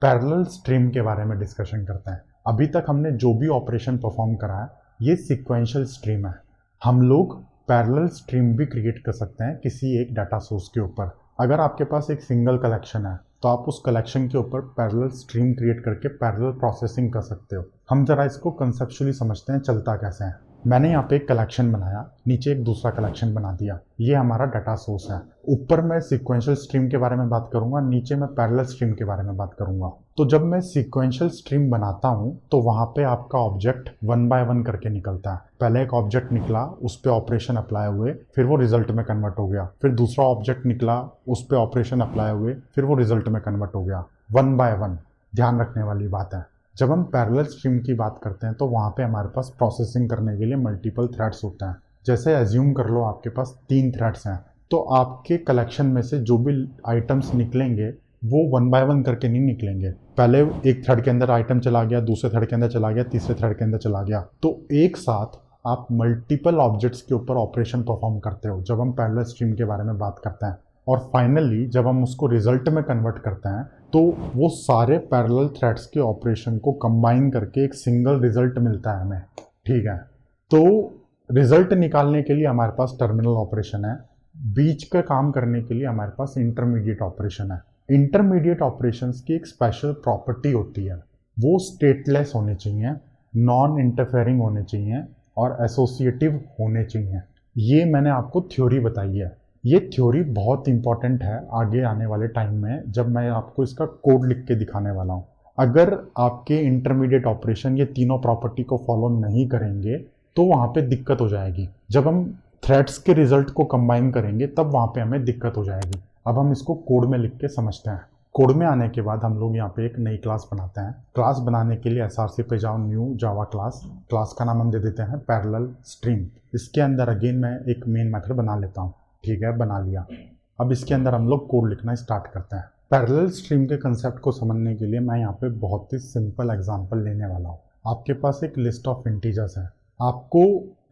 पैरेलल स्ट्रीम के बारे में डिस्कशन करते हैं। अभी तक हमने जो भी ऑपरेशन परफॉर्म करा है ये सीक्वेंशियल स्ट्रीम है। हम लोग पैरेलल स्ट्रीम भी क्रिएट कर सकते हैं किसी एक डाटा सोर्स के ऊपर। अगर आपके पास एक सिंगल कलेक्शन है तो आप उस कलेक्शन के ऊपर पैरेलल स्ट्रीम क्रिएट करके पैरेलल प्रोसेसिंग कर सकते हो। हम जरा इसको कंसेप्चुअली समझते हैं चलता कैसे है। मैंने यहाँ पे एक कलेक्शन बनाया, नीचे एक दूसरा कलेक्शन बना दिया। ये हमारा डाटा सोर्स है। ऊपर मैं सीक्वेंशियल स्ट्रीम के बारे में बात करूंगा, नीचे मैं पैरेलल स्ट्रीम के बारे में बात करूंगा। तो जब मैं सीक्वेंशियल स्ट्रीम बनाता हूँ तो वहाँ पे आपका ऑब्जेक्ट 1 बाय 1 करके निकलता है। पहले एक ऑब्जेक्ट निकला, उस पर ऑपरेशन अप्लाई हुए, फिर वो रिजल्ट में कन्वर्ट हो गया। फिर दूसरा ऑब्जेक्ट निकला, उस पर ऑपरेशन अप्लाई हुए, फिर वो रिजल्ट में कन्वर्ट हो गया। 1 बाय 1 ध्यान रखने वाली बात है। जब हम पैरेलल स्ट्रीम की बात करते हैं तो वहाँ पे हमारे पास प्रोसेसिंग करने के लिए मल्टीपल थ्रेड्स होते हैं। जैसे एज्यूम कर लो आपके पास 3 थ्रेड्स हैं, तो आपके कलेक्शन में से जो भी आइटम्स निकलेंगे वो 1 बाय 1 करके नहीं निकलेंगे। पहले एक थ्रेड के अंदर आइटम चला गया, दूसरे थ्रेड के अंदर चला गया, तीसरे थ्रेड के अंदर चला गया। तो एक साथ आप मल्टीपल ऑब्जेक्ट्स के ऊपर ऑपरेशन परफॉर्म करते हो जब हम पैरेलल स्ट्रीम के बारे में बात करते हैं। और फाइनली जब हम उसको रिजल्ट में कन्वर्ट करते हैं तो वो सारे पैरेलल थ्रेड्स के ऑपरेशन को कंबाइन करके एक सिंगल रिजल्ट मिलता है हमें। ठीक है, तो रिजल्ट निकालने के लिए हमारे पास टर्मिनल ऑपरेशन है, बीच का काम करने के लिए हमारे पास इंटरमीडिएट ऑपरेशन है। इंटरमीडिएट ऑपरेशंस की एक स्पेशल प्रॉपर्टी होती है, वो स्टेटलेस होने चाहिए, नॉन इंटरफेयरिंग होने चाहिए और एसोसिएटिव होने चाहिए। ये मैंने आपको थ्योरी बताई है। ये थ्योरी बहुत इंपॉर्टेंट है आगे आने वाले टाइम में, जब मैं आपको इसका कोड लिख के दिखाने वाला हूँ। अगर आपके इंटरमीडिएट ऑपरेशन ये तीनों प्रॉपर्टी को फॉलो नहीं करेंगे तो वहाँ पे दिक्कत हो जाएगी। जब हम थ्रेड्स के रिजल्ट को कंबाइन करेंगे तब वहाँ पे हमें दिक्कत हो जाएगी। अब हम इसको कोड में लिख के समझते हैं। कोड में आने के बाद हम लोग यहाँ पे एक नई क्लास बनाते हैं। क्लास बनाने के लिए एसआरसी पे जाओ, न्यू जावा क्लास। क्लास का नाम हम दे देते हैं पैरेलल स्ट्रीम। इसके अंदर अगेन मैं एक मेन मेथड बना लेता हूँ। ठीक है, बना लिया। अब इसके अंदर हम लोग कोड लिखना स्टार्ट करते हैं। पैरेलल स्ट्रीम के कंसेप्ट को समझने के लिए मैं यहाँ पे बहुत ही सिंपल एग्जांपल लेने वाला हूँ। आपके पास एक लिस्ट ऑफ इंटीजर्स है, आपको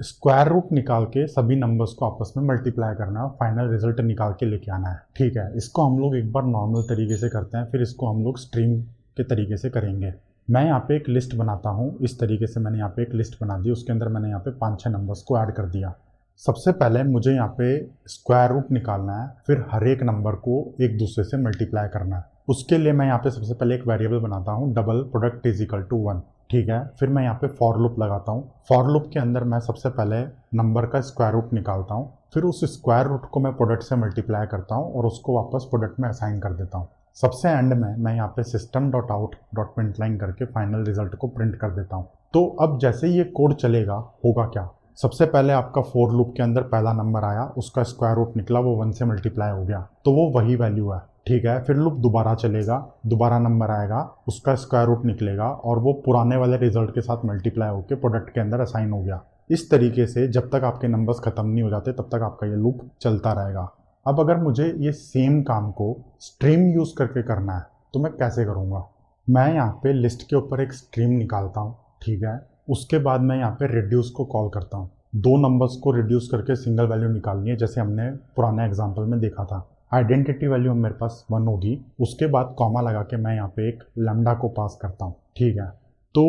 स्क्वायर रूट निकाल के सभी नंबर्स को आपस में मल्टीप्लाई करना है, फाइनल रिजल्ट निकाल के लेके आना है। ठीक है, इसको हम लोग एक बार नॉर्मल तरीके से करते हैं, फिर इसको हम लोग स्ट्रीम के तरीके से करेंगे। मैं यहाँ पे एक लिस्ट बनाता हूँ, इस तरीके से मैंने यहाँ पे एक लिस्ट बना दी। उसके अंदर मैंने यहाँ पे 5-6 नंबर्स को ऐड कर दिया। सबसे पहले मुझे यहाँ पे स्क्वायर रूट निकालना है, फिर हर एक नंबर को एक दूसरे से मल्टीप्लाई करना है। उसके लिए मैं यहाँ पे सबसे पहले एक वेरिएबल बनाता हूँ, double product is equal to 1। ठीक है, फिर मैं यहाँ पे फॉर लूप लगाता हूँ। फॉर लूप के अंदर मैं सबसे पहले नंबर का स्क्वायर रूट निकालता हूँ, फिर उस स्क्वायर रूट को मैं प्रोडक्ट से मल्टीप्लाई करता हूँ और उसको वापस प्रोडक्ट में असाइन कर देता हूँ। सबसे एंड में मैं यहाँ पे system.out.println करके फाइनल रिजल्ट को प्रिंट कर देता हूँ। तो अब जैसे ये कोड चलेगा होगा क्या, सबसे पहले आपका फॉर लूप के अंदर पहला नंबर आया, उसका स्क्वायर रूट निकला, वो 1 से मल्टीप्लाई हो गया, तो वो वही वैल्यू है। ठीक है, फिर लूप दोबारा चलेगा, दोबारा नंबर आएगा, उसका स्क्वायर रूट निकलेगा और वो पुराने वाले रिजल्ट के साथ मल्टीप्लाई होकर प्रोडक्ट के अंदर असाइन हो गया। इस तरीके से जब तक आपके नंबर्स खत्म नहीं हो जाते तब तक आपका ये लूप चलता रहेगा। अब अगर मुझे ये सेम काम को स्ट्रीम यूज़ करके करना है तो मैं कैसे करूँगा। मैं यहाँ पे लिस्ट के ऊपर एक स्ट्रीम निकालता हूँ, ठीक है। उसके बाद मैं यहाँ पे रिड्यूस को कॉल करता हूँ। दो नंबर्स को रिड्यूस करके सिंगल वैल्यू निकालनी है, जैसे हमने पुराने एग्जाम्पल में देखा था। आइडेंटिटी वैल्यू मेरे पास 1 होगी। उसके बाद कॉमा लगा के मैं यहाँ पे एक लैम्डा को पास करता हूँ, ठीक है। तो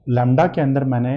लैम्डा के अंदर मैंने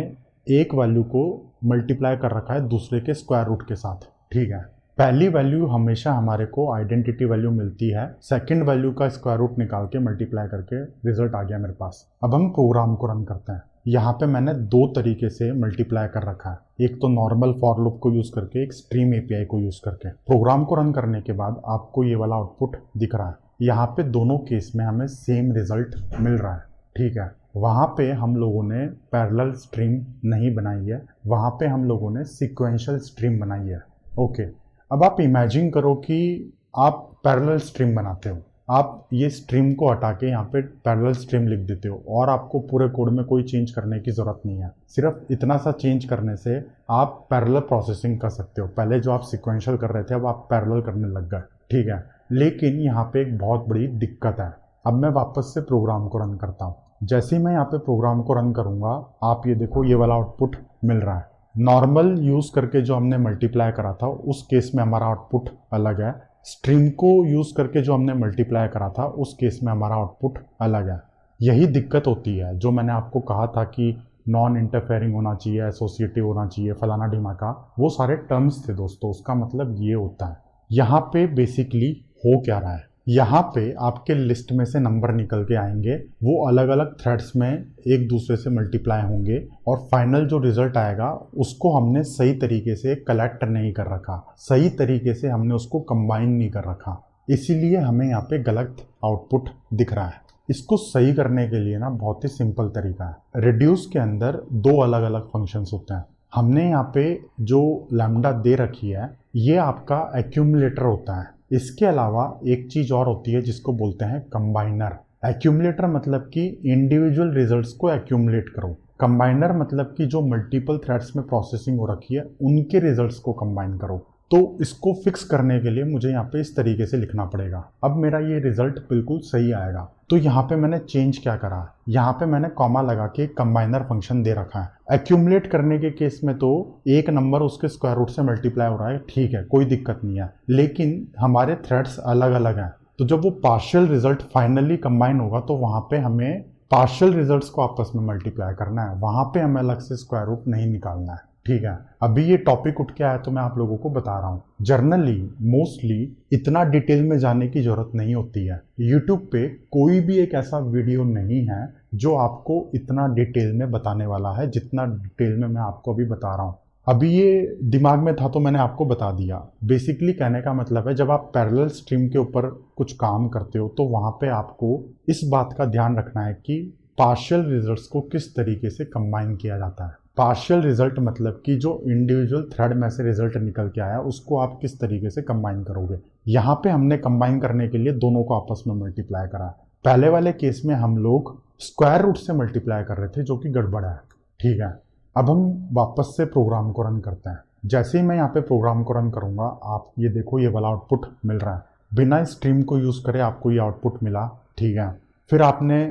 एक वैल्यू को मल्टीप्लाई कर रखा है दूसरे के स्क्वायर रूट के साथ, ठीक है। पहली वैल्यू हमेशा हमारे को आइडेंटिटी वैल्यू मिलती है, सेकंड वैल्यू का स्क्वायर रूट निकाल के मल्टीप्लाई करके रिजल्ट आ गया मेरे पास। अब हम प्रोग्राम को रन करते हैं। यहाँ पे मैंने दो तरीके से मल्टीप्लाई कर रखा है, एक तो नॉर्मल फॉर लूप को यूज़ करके, एक स्ट्रीम एपीआई को यूज़ करके। प्रोग्राम को रन करने के बाद आपको ये वाला आउटपुट दिख रहा है। यहाँ पे दोनों केस में हमें सेम रिजल्ट मिल रहा है, ठीक है। वहाँ पे हम लोगों ने पैरेलल स्ट्रीम नहीं बनाई है, वहाँ पे हम लोगों ने सीक्वेंशियल स्ट्रीम बनाई है, ओके। अब आप इमेजिन करो कि आप पैरेलल स्ट्रीम बनाते हो, आप ये स्ट्रीम को हटा के यहाँ पे पैरेलल स्ट्रीम लिख देते हो और आपको पूरे कोड में कोई चेंज करने की ज़रूरत नहीं है। सिर्फ इतना सा चेंज करने से आप पैरेलल प्रोसेसिंग कर सकते हो। पहले जो आप सीक्वेंशियल कर रहे थे, अब आप पैरेलल करने लग गए, ठीक है। लेकिन यहाँ पे एक बहुत बड़ी दिक्कत है। अब मैं वापस से प्रोग्राम को रन करता हूँ। जैसे ही मैं यहाँ पे प्रोग्राम को रन करूँगा, आप ये देखो ये वाला आउटपुट मिल रहा है। नॉर्मल यूज़ करके जो हमने मल्टीप्लाई करा था उस केस में हमारा आउटपुट अलग है, स्ट्रीम को यूज़ करके जो हमने मल्टीप्लाई करा था उस केस में हमारा आउटपुट अलग है। यही दिक्कत होती है जो मैंने आपको कहा था कि नॉन इंटरफेयरिंग होना चाहिए, एसोसिएटिव होना चाहिए, फलाना ढिमाका, वो सारे टर्म्स थे दोस्तों। उसका मतलब ये होता है। यहाँ पे बेसिकली हो क्या रहा है, यहाँ पे आपके लिस्ट में से नंबर निकल के आएंगे, वो अलग अलग थ्रेड्स में एक दूसरे से मल्टीप्लाई होंगे और फाइनल जो रिजल्ट आएगा उसको हमने सही तरीके से कलेक्ट नहीं कर रखा, सही तरीके से हमने उसको कंबाइन नहीं कर रखा, इसीलिए हमें यहाँ पे गलत आउटपुट दिख रहा है। इसको सही करने के लिए ना बहुत ही सिंपल तरीका है। रिड्यूस के अंदर दो अलग अलग फंक्शंस होते हैं। हमने यहाँ पे जो लैम्डा दे रखी है ये आपका एक्यूमुलेटर होता है। इसके अलावा एक चीज़ और होती है जिसको बोलते हैं कंबाइनर। एक्यूमुलेटर मतलब कि इंडिविजुअल रिजल्ट्स को एक्यूमुलेट करो, कंबाइनर मतलब कि जो मल्टीपल थ्रेड्स में प्रोसेसिंग हो रखी है उनके रिजल्ट्स को कंबाइन करो। तो इसको फिक्स करने के लिए मुझे यहाँ पे इस तरीके से लिखना पड़ेगा। अब मेरा ये रिजल्ट बिल्कुल सही आएगा। तो यहाँ पे मैंने चेंज क्या करा, यहाँ पे मैंने कॉमा लगा के कंबाइनर फंक्शन दे रखा है। एक्यूमुलेट करने के केस में तो एक नंबर उसके स्क्वायर रूट से मल्टीप्लाई हो रहा है, ठीक है, कोई दिक्कत नहीं है। लेकिन हमारे थ्रेड्स अलग अलग हैं, तो जब वो पार्शियल रिजल्ट फाइनली कंबाइन होगा तो वहाँ पे हमें पार्शियल रिजल्ट्स को आपस में मल्टीप्लाई करना है, वहाँ पे हमें अलग से स्क्वायर रूट नहीं निकालना है, ठीक है। अभी ये टॉपिक उठ के आया तो मैं आप लोगों को बता रहा हूँ। जर्नली मोस्टली इतना डिटेल में जाने की जरूरत नहीं होती है। यूट्यूब पे कोई भी एक ऐसा वीडियो नहीं है जो आपको इतना डिटेल में बताने वाला है जितना डिटेल में मैं आपको अभी बता रहा हूँ। अभी ये दिमाग में था तो मैंने आपको बता दिया। बेसिकली कहने का मतलब है जब आप पैरेलल स्ट्रीम के ऊपर कुछ काम करते हो तो वहाँ पे आपको इस बात का ध्यान रखना है कि पार्शियल रिजल्ट्स को किस तरीके से कंबाइन किया जाता है। पार्शियल रिजल्ट मतलब कि जो इंडिविजुअल थ्रेड में से रिजल्ट निकल के आया उसको आप किस तरीके से कंबाइन करोगे। यहाँ पे हमने कंबाइन करने के लिए दोनों को आपस में मल्टीप्लाई करा। पहले वाले केस में हम लोग स्क्वायर रूट से मल्टीप्लाई कर रहे थे जो कि गड़बड़ है, ठीक है। अब हम वापस से प्रोग्राम को रन करते हैं। जैसे ही मैं यहाँ पे प्रोग्राम को रन करूँगा, आप ये देखो ये वाला आउटपुट मिल रहा है। बिना स्ट्रीम को यूज़ करे आपको ये आउटपुट मिला, ठीक है। फिर आपने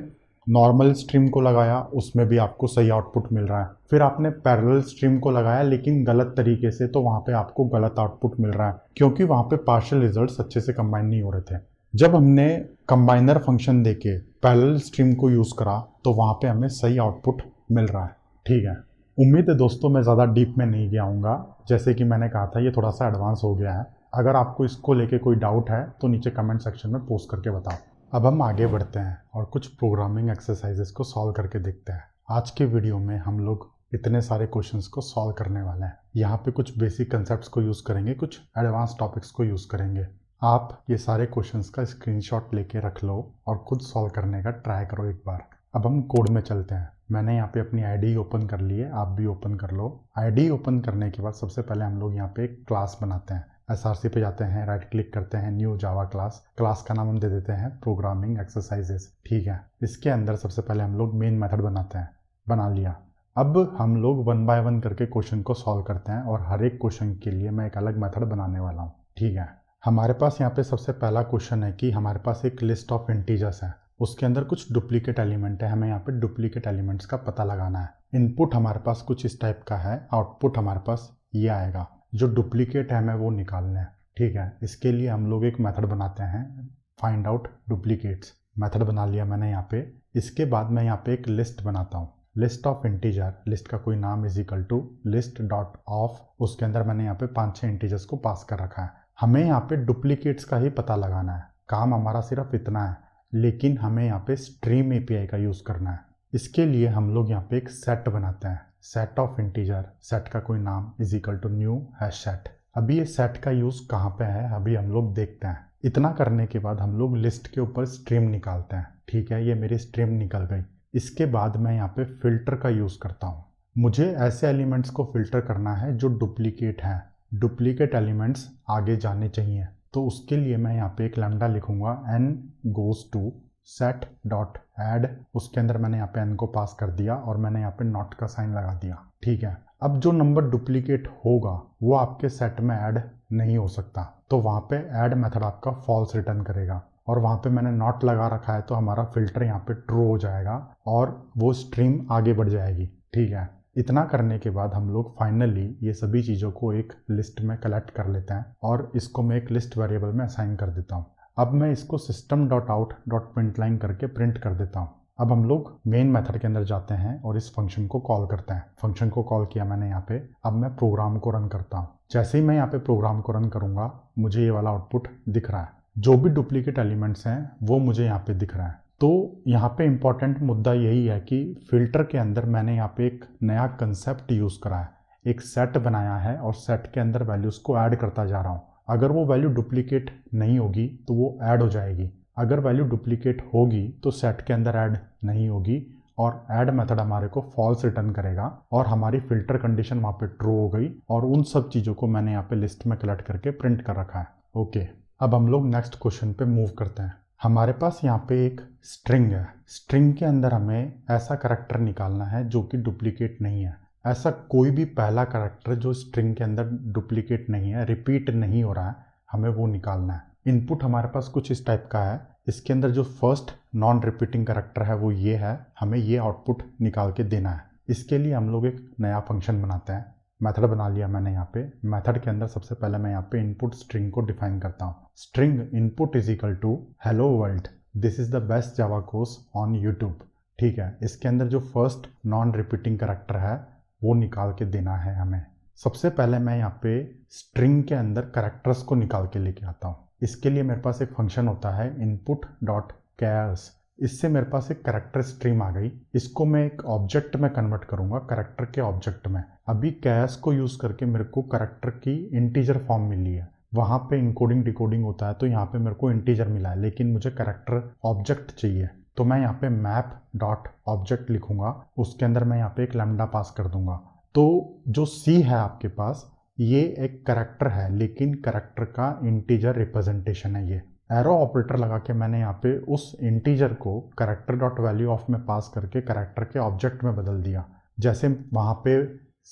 नॉर्मल स्ट्रीम को लगाया, उसमें भी आपको सही आउटपुट मिल रहा है। फिर आपने पैरेलल स्ट्रीम को लगाया लेकिन गलत तरीके से, तो वहाँ पे आपको गलत आउटपुट मिल रहा है क्योंकि वहाँ पे पार्शियल रिजल्ट्स अच्छे से कंबाइन नहीं हो रहे थे। जब हमने कंबाइनर फंक्शन देके पैरेलल स्ट्रीम को यूज़ करा तो वहाँ पे हमें सही आउटपुट मिल रहा है, ठीक है। उम्मीद है दोस्तों मैं ज़्यादा डीप में नहीं गया हूँगा। जैसे कि मैंने कहा था ये थोड़ा सा एडवांस हो गया है। अगर आपको इसको लेके कोई डाउट है तो नीचे कमेंट सेक्शन में पोस्ट करके बताओ। अब हम आगे बढ़ते हैं और कुछ प्रोग्रामिंग एक्सरसाइजेस को सॉल्व करके देखते हैं। आज के वीडियो में हम लोग इतने सारे क्वेश्चंस को सॉल्व करने वाले हैं। यहाँ पे कुछ बेसिक कंसेप्ट्स को यूज़ करेंगे, कुछ एडवांस टॉपिक्स को यूज़ करेंगे। आप ये सारे क्वेश्चंस का स्क्रीनशॉट लेके रख लो और खुद सॉल्व करने का ट्राई करो एक बार। अब हम कोड में चलते हैं। मैंने यहाँ पे अपनी आईडी ओपन कर ली है, आप भी ओपन कर लो। आईडी ओपन करने के बाद सबसे पहले हम लोग यहाँ पे एक क्लास बनाते हैं। SRC पे जाते हैं, राइट क्लिक करते हैं, न्यू जावा क्लास। क्लास का नाम हम दे देते हैं प्रोग्रामिंग एक्सरसाइजेस, ठीक है। इसके अंदर सबसे पहले हम लोग मेन मेथड बनाते हैं। बना लिया। अब हम लोग 1 बाय 1 करके क्वेश्चन को सॉल्व करते हैं और हर एक क्वेश्चन के लिए मैं एक अलग मेथड बनाने वाला हूँ, ठीक है। हमारे पास यहाँ पे सबसे पहला क्वेश्चन है कि हमारे पास एक लिस्ट ऑफ इंटीजर्स है। उसके अंदर कुछ डुप्लीकेट एलिमेंट है, हमें यहाँ पे डुप्लीकेट एलिमेंट्स का पता लगाना है। इनपुट हमारे पास कुछ इस टाइप का है, आउटपुट हमारे पास ये आएगा। जो डुप्लीकेट है हमें वो निकालना है, ठीक है। इसके लिए हम लोग एक मेथड बनाते हैं, फाइंड आउट डुप्लीकेट्स। मेथड बना लिया मैंने यहाँ पे। इसके बाद मैं यहाँ पे एक लिस्ट बनाता हूँ, लिस्ट ऑफ इंटीजर, लिस्ट का कोई नाम is equal to list dot of. उसके अंदर मैंने यहाँ पे 5-6 इंटीजर्स को पास कर रखा है। हमें यहाँ पे डुप्लीकेट्स का ही पता लगाना है, काम हमारा सिर्फ इतना है, लेकिन हमें यहाँ पे स्ट्रीम एपीआई का यूज़ करना है। इसके लिए हम लोग यहाँ पे एक सेट बनाते हैं, सेट ऑफ इंटीजर, सेट का कोई नाम is equal to new hash set. अभी ये सेट का यूज़ कहाँ पे है अभी हम लोग देखते हैं। इतना करने के बाद हम लोग लिस्ट के ऊपर स्ट्रीम निकालते हैं, ठीक है। ये मेरी स्ट्रीम निकल गई। इसके बाद मैं यहाँ पे फिल्टर का यूज़ करता हूँ। मुझे ऐसे एलिमेंट्स को फिल्टर करना है जो डुप्लीकेट हैं, डुप्लीकेट एलिमेंट्स आगे जाने चाहिए। तो उसके लिए मैं यहाँ पे एक लैम्डा लिखूंगा, n goes to set dot add. उसके अंदर मैंने यहाँ पे n को पास कर दिया और मैंने यहाँ पे नॉट का साइन लगा दिया, ठीक है। अब जो नंबर डुप्लीकेट होगा वो आपके सेट में ऐड नहीं हो सकता, तो वहाँ पे ऐड मेथड आपका फॉल्स रिटर्न करेगा। और वहाँ पे मैंने नॉट लगा रखा है तो हमारा फिल्टर यहाँ पे ट्रू हो जाएगा और वो स्ट्रीम आगे बढ़ जाएगी, ठीक है। इतना करने के बाद हम लोग फाइनली ये सभी चीज़ों को एक लिस्ट में कलेक्ट कर लेते हैं और इसको मैं एक लिस्ट वेरिएबल में असाइन कर देता हूँ। अब मैं इसको system डॉट आउट डॉट प्रिंटलाइन करके प्रिंट कर देता हूँ। अब हम लोग मेन मेथड के अंदर जाते हैं और इस फंक्शन को कॉल करते हैं। फंक्शन को कॉल किया मैंने यहाँ पे। अब मैं प्रोग्राम को रन करता हूँ। जैसे ही मैं यहाँ पे प्रोग्राम को रन करूँगा मुझे ये वाला आउटपुट दिख रहा है, जो भी डुप्लीकेट एलिमेंट्स हैं वो मुझे यहाँ पे दिख रहा है। तो यहाँ पे इम्पॉर्टेंट मुद्दा यही है कि फिल्टर के अंदर मैंने यहाँ पे एक नया कंसेप्ट यूज़ करा है, एक सेट बनाया है और सेट के अंदर वैल्यूज़ को ऐड करता जा रहा हूँ। अगर वो वैल्यू डुप्लीकेट नहीं होगी तो वो ऐड हो जाएगी, अगर वैल्यू डुप्लीकेट होगी तो सेट के अंदर ऐड नहीं होगी और ऐड मेथड हमारे को फॉल्स रिटर्न करेगा और हमारी फिल्टर कंडीशन वहाँ पे ट्रू हो गई। और उन सब चीज़ों को मैंने यहाँ पे लिस्ट में कलेक्ट करके प्रिंट कर रखा है। ओके, अब हम लोग नेक्स्ट क्वेश्चन पे मूव करते हैं। हमारे पास यहाँ पे एक स्ट्रिंग है, स्ट्रिंग के अंदर हमें ऐसा करैक्टर निकालना है जो कि डुप्लीकेट नहीं है। ऐसा कोई भी पहला करैक्टर जो स्ट्रिंग के अंदर डुप्लीकेट नहीं है, रिपीट नहीं हो रहा है, हमें वो निकालना है। इनपुट हमारे पास कुछ इस टाइप का है। इसके अंदर जो फर्स्ट नॉन रिपीटिंग करैक्टर है वो ये है, हमें ये आउटपुट निकाल के देना है। इसके लिए हम लोग एक नया फंक्शन बनाते हैं। मेथड बना लिया मैंने यहाँ पे। मेथड के अंदर सबसे पहले मैं यहाँ पे इनपुट स्ट्रिंग को डिफाइन करता हूँ। String input is equal to hello world, this is the best Java course on YouTube, ठीक है। इसके अंदर जो फर्स्ट नॉन रिपीटिंग करैक्टर है वो निकाल के देना है हमें। सबसे पहले मैं यहाँ पे स्ट्रिंग के अंदर करैक्टर्स को निकाल के लेके आता हूँ। इसके लिए मेरे पास एक फंक्शन होता है इनपुट डॉट कैर्स। इससे मेरे पास एक करैक्टर स्ट्रीम आ गई। इसको मैं एक ऑब्जेक्ट में कन्वर्ट करूंगा, करैक्टर के ऑब्जेक्ट में। अभी कैश को यूज़ करके मेरे को करैक्टर की इंटीजर फॉर्म मिली है। वहाँ पे इनकोडिंग डिकोडिंग होता है तो यहाँ पे मेरे को इंटीजर मिला है, लेकिन मुझे करैक्टर ऑब्जेक्ट चाहिए। तो मैं यहाँ पे मैप डॉट ऑब्जेक्ट लिखूंगा, उसके अंदर मैं यहाँ पे एक लैम्डा पास कर दूंगा। तो जो सी है आपके पास, ये एक करैक्टर है, लेकिन करैक्टर का इंटीजर रिप्रेजेंटेशन है। ये एरो ऑपरेटर लगा के मैंने यहाँ पे उस इंटीजर को करैक्टर डॉट वैल्यू ऑफ में पास करके करैक्टर के ऑब्जेक्ट में बदल दिया। जैसे वहाँ पे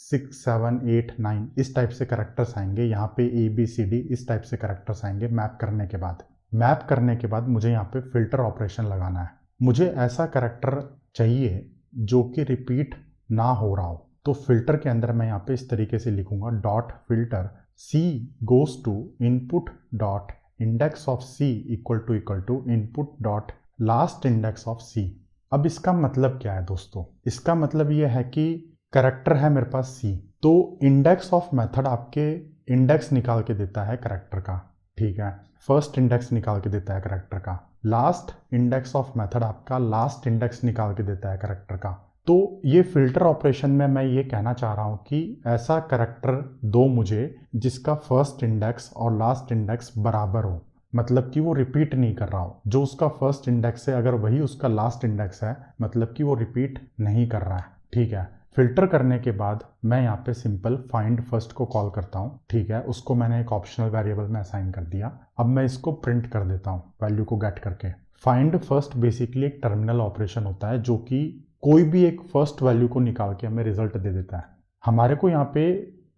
6, 7, 8, 9 इस टाइप से करैक्टर्स आएंगे, यहाँ पे ABCD इस टाइप से करैक्टर्स आएंगे मैप करने के बाद। मैप करने के बाद मुझे यहाँ पे फिल्टर ऑपरेशन लगाना है। मुझे ऐसा करैक्टर चाहिए जो कि रिपीट ना हो रहा हो। तो फिल्टर के अंदर मैं यहाँ पे इस तरीके से लिखूंगा, dot filter C goes to input dot index of C equal to input dot last index of C। अब इसका मतलब क्या है दोस्तों? इसका मतलब ये है कि करैक्टर है मेरे पास C, तो इंडेक्स ऑफ मेथड आपके इंडेक्स निकाल के देता है करैक्टर का, ठीक है। फर्स्ट इंडेक्स निकाल के देता है करैक्टर का। लास्ट इंडेक्स ऑफ मेथड आपका लास्ट इंडेक्स निकाल के देता है करैक्टर का। तो ये फिल्टर ऑपरेशन में मैं ये कहना चाह रहा हूँ कि ऐसा करैक्टर दो मुझे जिसका फर्स्ट इंडेक्स और लास्ट इंडेक्स बराबर हो, मतलब कि वो रिपीट नहीं कर रहा हो। जो उसका फर्स्ट इंडेक्स है अगर वही उसका लास्ट इंडेक्स है, मतलब कि वो रिपीट नहीं कर रहा है, ठीक है। फिल्टर करने के बाद मैं यहाँ पे सिंपल फाइंड फर्स्ट को कॉल करता हूँ, ठीक है। उसको मैंने एक ऑप्शनल वेरिएबल में असाइन कर दिया। अब मैं इसको प्रिंट कर देता हूँ वैल्यू को गेट करके। फाइंड फर्स्ट बेसिकली एक टर्मिनल ऑपरेशन होता है जो कि कोई भी एक फर्स्ट वैल्यू को निकाल के हमें रिजल्ट दे देता है। हमारे को यहाँ पे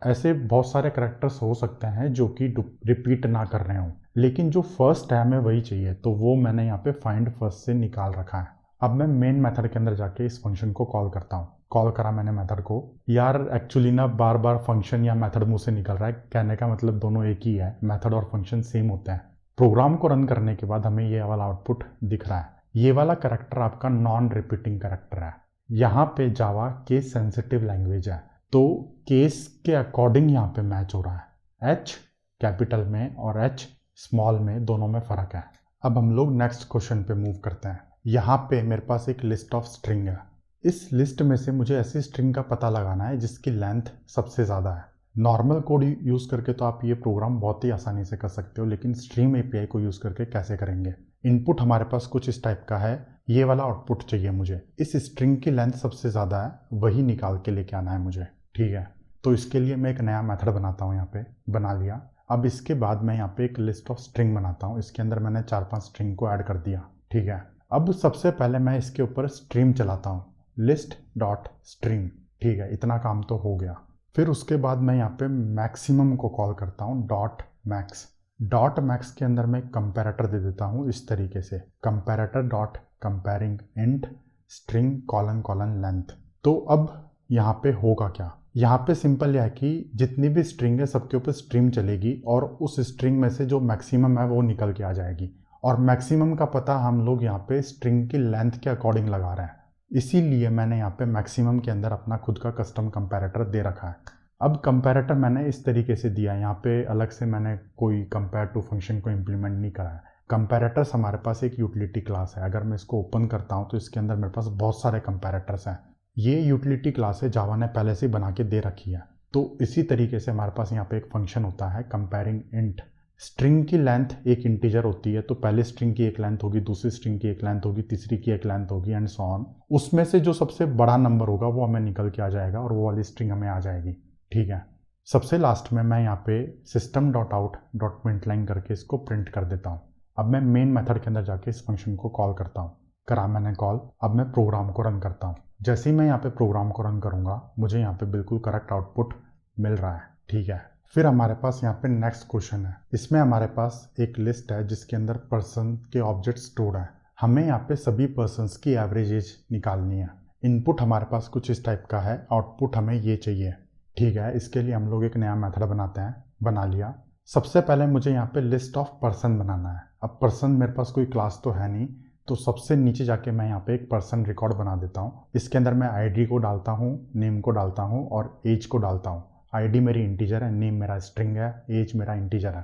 ऐसे बहुत सारे करैक्टर्स हो सकते हैं जो कि रिपीट ना कर रहे हों, लेकिन जो फर्स्ट है हमें वही चाहिए, तो वो मैंने यहाँ पे फाइंड फर्स्ट से निकाल रखा है। अब मैं मेन मेथड के अंदर जाके इस फंक्शन को कॉल करता हूँ। कॉल करा मैंने मेथड को। यार एक्चुअली ना बार बार फंक्शन या मेथड मुंह से निकल रहा है, कहने का मतलब दोनों एक ही है, मेथड और फंक्शन सेम होते हैं। प्रोग्राम को रन करने के बाद हमें ये वाला आउटपुट दिख रहा है। ये वाला कैरेक्टर आपका नॉन रिपीटिंग कैरेक्टर है। यहाँ पे जावा केस सेंसिटिव लैंग्वेज है, तो केस के अकॉर्डिंग यहाँ पे मैच हो रहा है। एच कैपिटल में और एच स्मॉल में दोनों में फ़र्क है। अब हम लोग नेक्स्ट क्वेश्चन पे मूव करते हैं। यहाँ पे मेरे पास एक लिस्ट ऑफ स्ट्रिंग है। इस लिस्ट में से मुझे ऐसी स्ट्रिंग का पता लगाना है जिसकी लेंथ सबसे ज़्यादा है। नॉर्मल कोड यूज़ करके तो आप ये प्रोग्राम बहुत ही आसानी से कर सकते हो, लेकिन स्ट्रीम एपीआई को यूज़ करके कैसे करेंगे। इनपुट हमारे पास कुछ इस टाइप का है, ये वाला आउटपुट चाहिए मुझे। इस स्ट्रिंग की लेंथ सबसे ज़्यादा है, वही निकाल के लेके आना है मुझे, ठीक है। तो इसके लिए मैं एक नया मेथड बनाता हूँ, यहाँ पे बना लिया। अब इसके बाद मैं यहाँ पे एक लिस्ट ऑफ स्ट्रिंग बनाता हूँ। इसके अंदर मैंने 4-5 स्ट्रिंग को ऐड कर दिया, ठीक है। अब सबसे पहले मैं इसके ऊपर स्ट्रीम चलाता हूँ, लिस्ट डॉट स्ट्रीम, ठीक है। इतना काम तो हो गया। फिर उसके बाद मैं यहाँ पे मैक्सिमम को कॉल करता हूँ, डॉट मैक्स। डॉट मैक्स के अंदर मैं कंपैरेटर दे देता हूँ इस तरीके से, comparator dot comparing int string colon colon length. तो अब यहाँ पे होगा क्या, यहाँ पे सिंपल यह है कि जितनी भी स्ट्रिंग है सबके ऊपर स्ट्रीम चलेगी और उस स्ट्रिंग में से जो मैक्सिमम है वो निकल के आ जाएगी। और मैक्सिमम का पता हम लोग यहाँ पे स्ट्रिंग की लेंथ के अकॉर्डिंग लगा रहे हैं, इसीलिए मैंने यहाँ पे मैक्सिमम के अंदर अपना खुद का कस्टम कंपैरेटर दे रखा है। अब कंपैरेटर मैंने इस तरीके से दिया है, यहाँ पे अलग से मैंने कोई कंपेयर टू फंक्शन को इम्प्लीमेंट नहीं करा है। कंपैरेटर्स हमारे पास एक यूटिलिटी क्लास है। अगर मैं इसको ओपन करता हूँ तो इसके अंदर मेरे पास बहुत सारे कंपैरेटर्स हैं। ये यूटिलिटी क्लास है, जावा ने पहले से बना के दे रखी है। तो इसी तरीके से हमारे पास यहाँ पे एक फंक्शन होता है कंपेयरिंग इंट। स्ट्रिंग की लेंथ एक इंटीजर होती है, तो पहले स्ट्रिंग की एक लेंथ होगी, दूसरी स्ट्रिंग की एक लेंथ होगी, तीसरी की एक लेंथ होगी एंड सो ऑन। उसमें से जो सबसे बड़ा नंबर होगा वो हमें निकल के आ जाएगा और वो वाली स्ट्रिंग हमें आ जाएगी, ठीक है। सबसे लास्ट में मैं यहाँ पे सिस्टम डॉट आउट डॉट प्रिंटलाइन करके इसको प्रिंट कर देता हूँ। अब मैं मेन मेथड के अंदर जाके इस फंक्शन को कॉल करता हूँ। करा मैंने कॉल। अब मैं प्रोग्राम को रन करता हूँ। जैसे ही मैं यहाँ पे प्रोग्राम को रन करूँगा मुझे यहाँ पे बिल्कुल करेक्ट आउटपुट मिल रहा है, ठीक है। फिर हमारे पास यहाँ पे नेक्स्ट क्वेश्चन है। इसमें हमारे पास एक लिस्ट है जिसके अंदर पर्सन के ऑब्जेक्ट स्टोर्ड है। हमें यहाँ पे सभी पर्सन्स की एवरेज एज निकालनी है। इनपुट हमारे पास कुछ इस टाइप का है, आउटपुट हमें ये चाहिए, ठीक है। इसके लिए हम लोग एक नया मेथड बनाते हैं, बना लिया। सबसे पहले मुझे यहाँ पे लिस्ट ऑफ पर्सन बनाना है। अब पर्सन मेरे पास कोई क्लास तो है नहीं, तो सबसे नीचे जाके मैं यहाँ पे एक पर्सन रिकॉर्ड बना देता हूँ। इसके अंदर मैं आईडी को डालता हूँ, नेम को डालता हूँ और एज को डालता हूँ। आईडी मेरी इंटीजर है, नेम मेरा स्ट्रिंग है, एज मेरा इंटीजर है,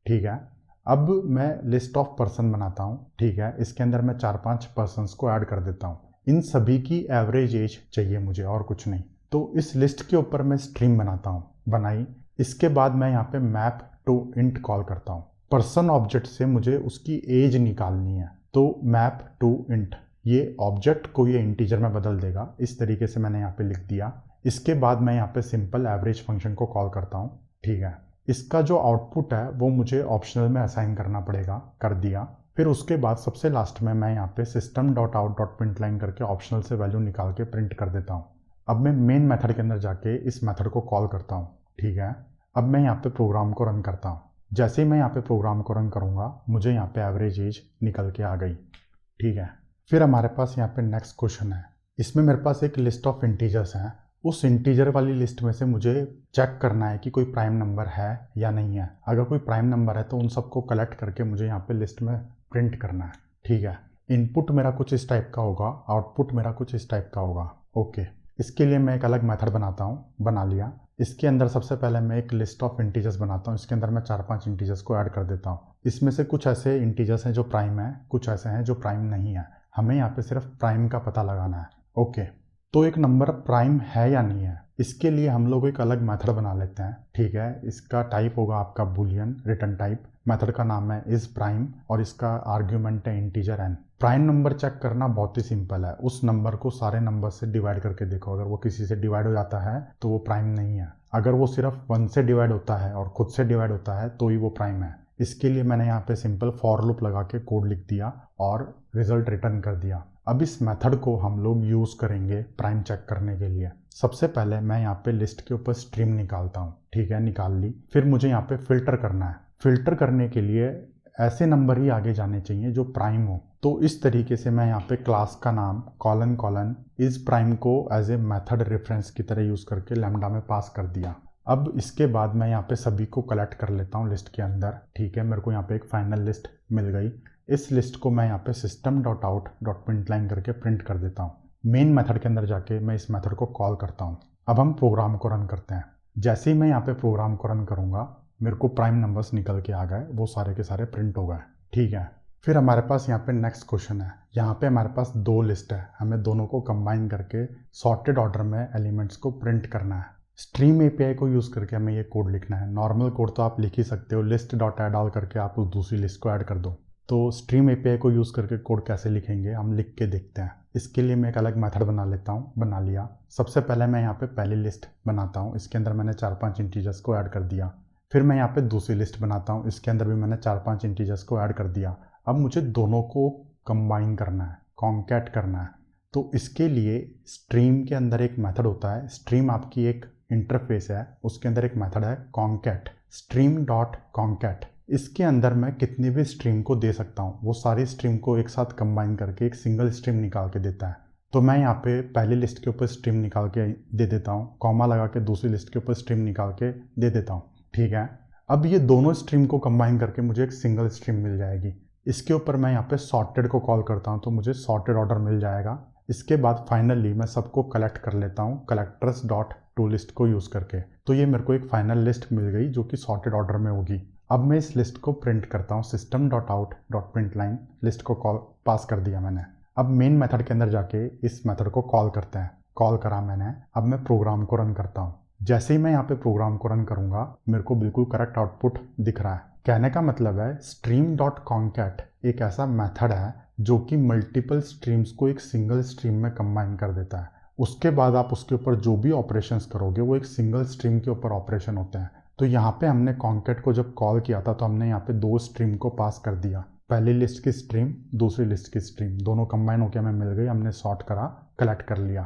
ठीक है। अब मैं लिस्ट ऑफ पर्सन बनाता हूँ, ठीक है। इसके अंदर मैं 4-5 पर्सन्स को ऐड कर देता हूँ। इन सभी की एवरेज एज चाहिए मुझे और कुछ नहीं। तो इस लिस्ट के ऊपर मैं स्ट्रीम बनाता हूँ, बनाई। इसके बाद मैं यहाँ पे मैप टू इंट कॉल करता हूँ। पर्सन ऑब्जेक्ट से मुझे उसकी एज निकालनी है, तो मैप टू इंट, ये ऑब्जेक्ट को ये इंटीजर में बदल देगा। इस तरीके से मैंने यहाँ पे लिख दिया। इसके बाद मैं यहाँ पे सिंपल एवरेज फंक्शन को कॉल करता हूँ, ठीक है। इसका जो आउटपुट है वो मुझे ऑप्शनल में असाइन करना पड़ेगा, कर दिया। फिर उसके बाद सबसे लास्ट में मैं यहाँ पे सिस्टम डॉट आउट डॉट प्रिंटलाइन करके ऑप्शनल से वैल्यू निकाल के प्रिंट कर देता हूँ। अब मैं मेन मेथड के अंदर जाके इस मेथड को कॉल करता हूँ, ठीक है। अब मैं यहाँ पे प्रोग्राम को रन करता हूँ। जैसे ही मैं यहाँ पे प्रोग्राम को रन करूँगा मुझे यहाँ पे एवरेज एज निकल के आ गई, ठीक है। फिर हमारे पास यहाँ पे नेक्स्ट क्वेश्चन है। इसमें मेरे पास एक लिस्ट ऑफ इंटीजर्स हैं। उस इंटीजर वाली लिस्ट में से मुझे चेक करना है कि कोई प्राइम नंबर है या नहीं है। अगर कोई प्राइम नंबर है तो उन सबको कलेक्ट करके मुझे यहाँ पे लिस्ट में प्रिंट करना है, ठीक है। इनपुट मेरा कुछ इस टाइप का होगा, आउटपुट मेरा कुछ इस टाइप का होगा, ओके। इसके लिए मैं एक अलग मेथड बनाता हूँ, बना लिया। इसके अंदर सबसे पहले मैं एक लिस्ट ऑफ इंटीजर्स बनाता हूँ। इसके अंदर मैं 4-5 इंटीजर्स को ऐड कर देता हूँ। इसमें से कुछ ऐसे इंटीजर्स हैं जो प्राइम है, कुछ ऐसे हैं जो प्राइम नहीं है। हमें यहाँ पे सिर्फ प्राइम का पता लगाना है, ओके। तो एक नंबर प्राइम है या नहीं है, इसके लिए हम लोग एक अलग मेथड बना लेते हैं, ठीक है। इसका टाइप होगा आपका बूलियन रिटर्न टाइप। मेथड का नाम है इज प्राइम और इसका आर्ग्यूमेंट है integer n। Prime number check करना बहुत ही सिंपल है। उस नंबर को सारे नंबर से डिवाइड करके देखो, अगर वो किसी से डिवाइड हो जाता है तो वो प्राइम नहीं है। अगर वो सिर्फ 1 से डिवाइड होता है और खुद से डिवाइड होता है तो ही वो प्राइम है। इसके लिए मैंने यहाँ पे सिंपल फॉर लूप लगा के कोड लिख दिया और रिजल्ट रिटर्न कर दिया। अब इस मेथड को हम लोग यूज़ करेंगे प्राइम चेक करने के लिए। सबसे पहले मैं यहाँ पे लिस्ट के ऊपर स्ट्रीम निकालता हूँ, ठीक है, निकाल ली। फिर मुझे यहाँ पे फिल्टर करना है। फिल्टर करने के लिए ऐसे नंबर ही आगे जाने चाहिए जो प्राइम हो। तो इस तरीके से मैं यहाँ पे क्लास का नाम कॉलन कॉलन इस प्राइम को एज ए मेथड रेफरेंस की तरह यूज़ करके लैम्डा में पास कर दिया। अब इसके बाद मैं यहाँ पे सभी को कलेक्ट कर लेता हूँ लिस्ट के अंदर। ठीक है, मेरे को यहाँ पे एक फाइनल लिस्ट मिल गई। इस लिस्ट को मैं यहाँ पे system.out.println करके प्रिंट कर देता हूँ। मेन मेथड के अंदर जाके मैं इस मेथड को कॉल करता हूँ। अब हम प्रोग्राम को रन करते हैं। जैसे ही मैं यहाँ पे प्रोग्राम को रन करूँगा मेरे को प्राइम नंबर्स निकल के आ गए, वो सारे के सारे प्रिंट हो गए। ठीक है, फिर हमारे पास यहाँ पे नेक्स्ट क्वेश्चन है। यहाँ पे हमारे पास दो लिस्ट है, हमें दोनों को कंबाइन करके सॉर्टेड ऑर्डर में एलिमेंट्स को प्रिंट करना है। स्ट्रीम एपीआई को यूज़ करके हमें ये कोड लिखना है। नॉर्मल कोड तो आप लिख ही सकते हो, लिस्ट डॉट ऐड डाल करके आप उस दूसरी लिस्ट को ऐड कर दो। तो स्ट्रीम एपीआई को यूज़ करके कोड कैसे लिखेंगे हम लिख के देखते हैं। इसके लिए मैं एक अलग मेथड बना लेता हूँ। बना लिया। सबसे पहले मैं यहाँ पे पहली लिस्ट बनाता हूँ, इसके अंदर मैंने 4-5 इंटीजर्स को ऐड कर दिया। फिर मैं यहाँ पे दूसरी लिस्ट बनाता हूँ, इसके अंदर भी मैंने 4-5 इंटीजर्स को ऐड कर दिया। अब मुझे दोनों को कंबाइन करना है, कॉन्कैट करना है। तो इसके लिए स्ट्रीम के अंदर एक मेथड होता है। स्ट्रीम आपकी एक इंटरफेस है, उसके अंदर एक मेथड है कॉन्कैट, स्ट्रीम डॉट कॉन्कैट। इसके अंदर मैं कितनी भी स्ट्रीम को दे सकता हूँ, वो सारी स्ट्रीम को एक साथ कंबाइन करके एक सिंगल स्ट्रीम निकाल के देता है। तो मैं यहाँ पे पहली लिस्ट के ऊपर स्ट्रीम निकाल के दे देता हूँ, कॉमा लगा के दूसरी लिस्ट के ऊपर स्ट्रीम निकाल के दे देता हूँ। ठीक है, अब ये दोनों स्ट्रीम को कंबाइन करके मुझे एक सिंगल स्ट्रीम मिल जाएगी। इसके ऊपर मैं यहाँ पे सॉर्टेड को कॉल करता हूँ तो मुझे सॉर्टेड ऑर्डर मिल जाएगा। इसके बाद फाइनली मैं सबको कलेक्ट कर लेता हूँ कलेक्टर्स डॉट टू लिस्ट को यूज़ करके। तो ये मेरे को एक फाइनल लिस्ट मिल गई जो कि सॉर्टेड ऑर्डर में होगी। अब मैं इस लिस्ट को प्रिंट करता हूँ system.out.println। लिस्ट को कॉल पास कर दिया मैंने। अब मेन मेथड के अंदर जाके इस मेथड को कॉल करते हैं। कॉल करा मैंने। अब मैं प्रोग्राम को रन करता हूँ। जैसे ही मैं यहाँ पे प्रोग्राम को रन करूँगा मेरे को बिल्कुल करेक्ट आउटपुट दिख रहा है। कहने का मतलब है stream.concat एक ऐसा मेथड है जो कि मल्टीपल स्ट्रीम्स को एक सिंगल स्ट्रीम में कंबाइन कर देता है। उसके बाद आप उसके ऊपर जो भी ऑपरेशंस करोगे वो एक सिंगल स्ट्रीम के ऊपर ऑपरेशन होते हैं। तो यहाँ पे हमने कॉन्कैट को जब कॉल किया था तो हमने यहाँ पे दो स्ट्रीम को पास कर दिया। पहली लिस्ट की स्ट्रीम, दूसरी लिस्ट की स्ट्रीम, दोनों कंबाइन होकर हमें मिल गई। हमने सॉर्ट करा, कलेक्ट कर लिया।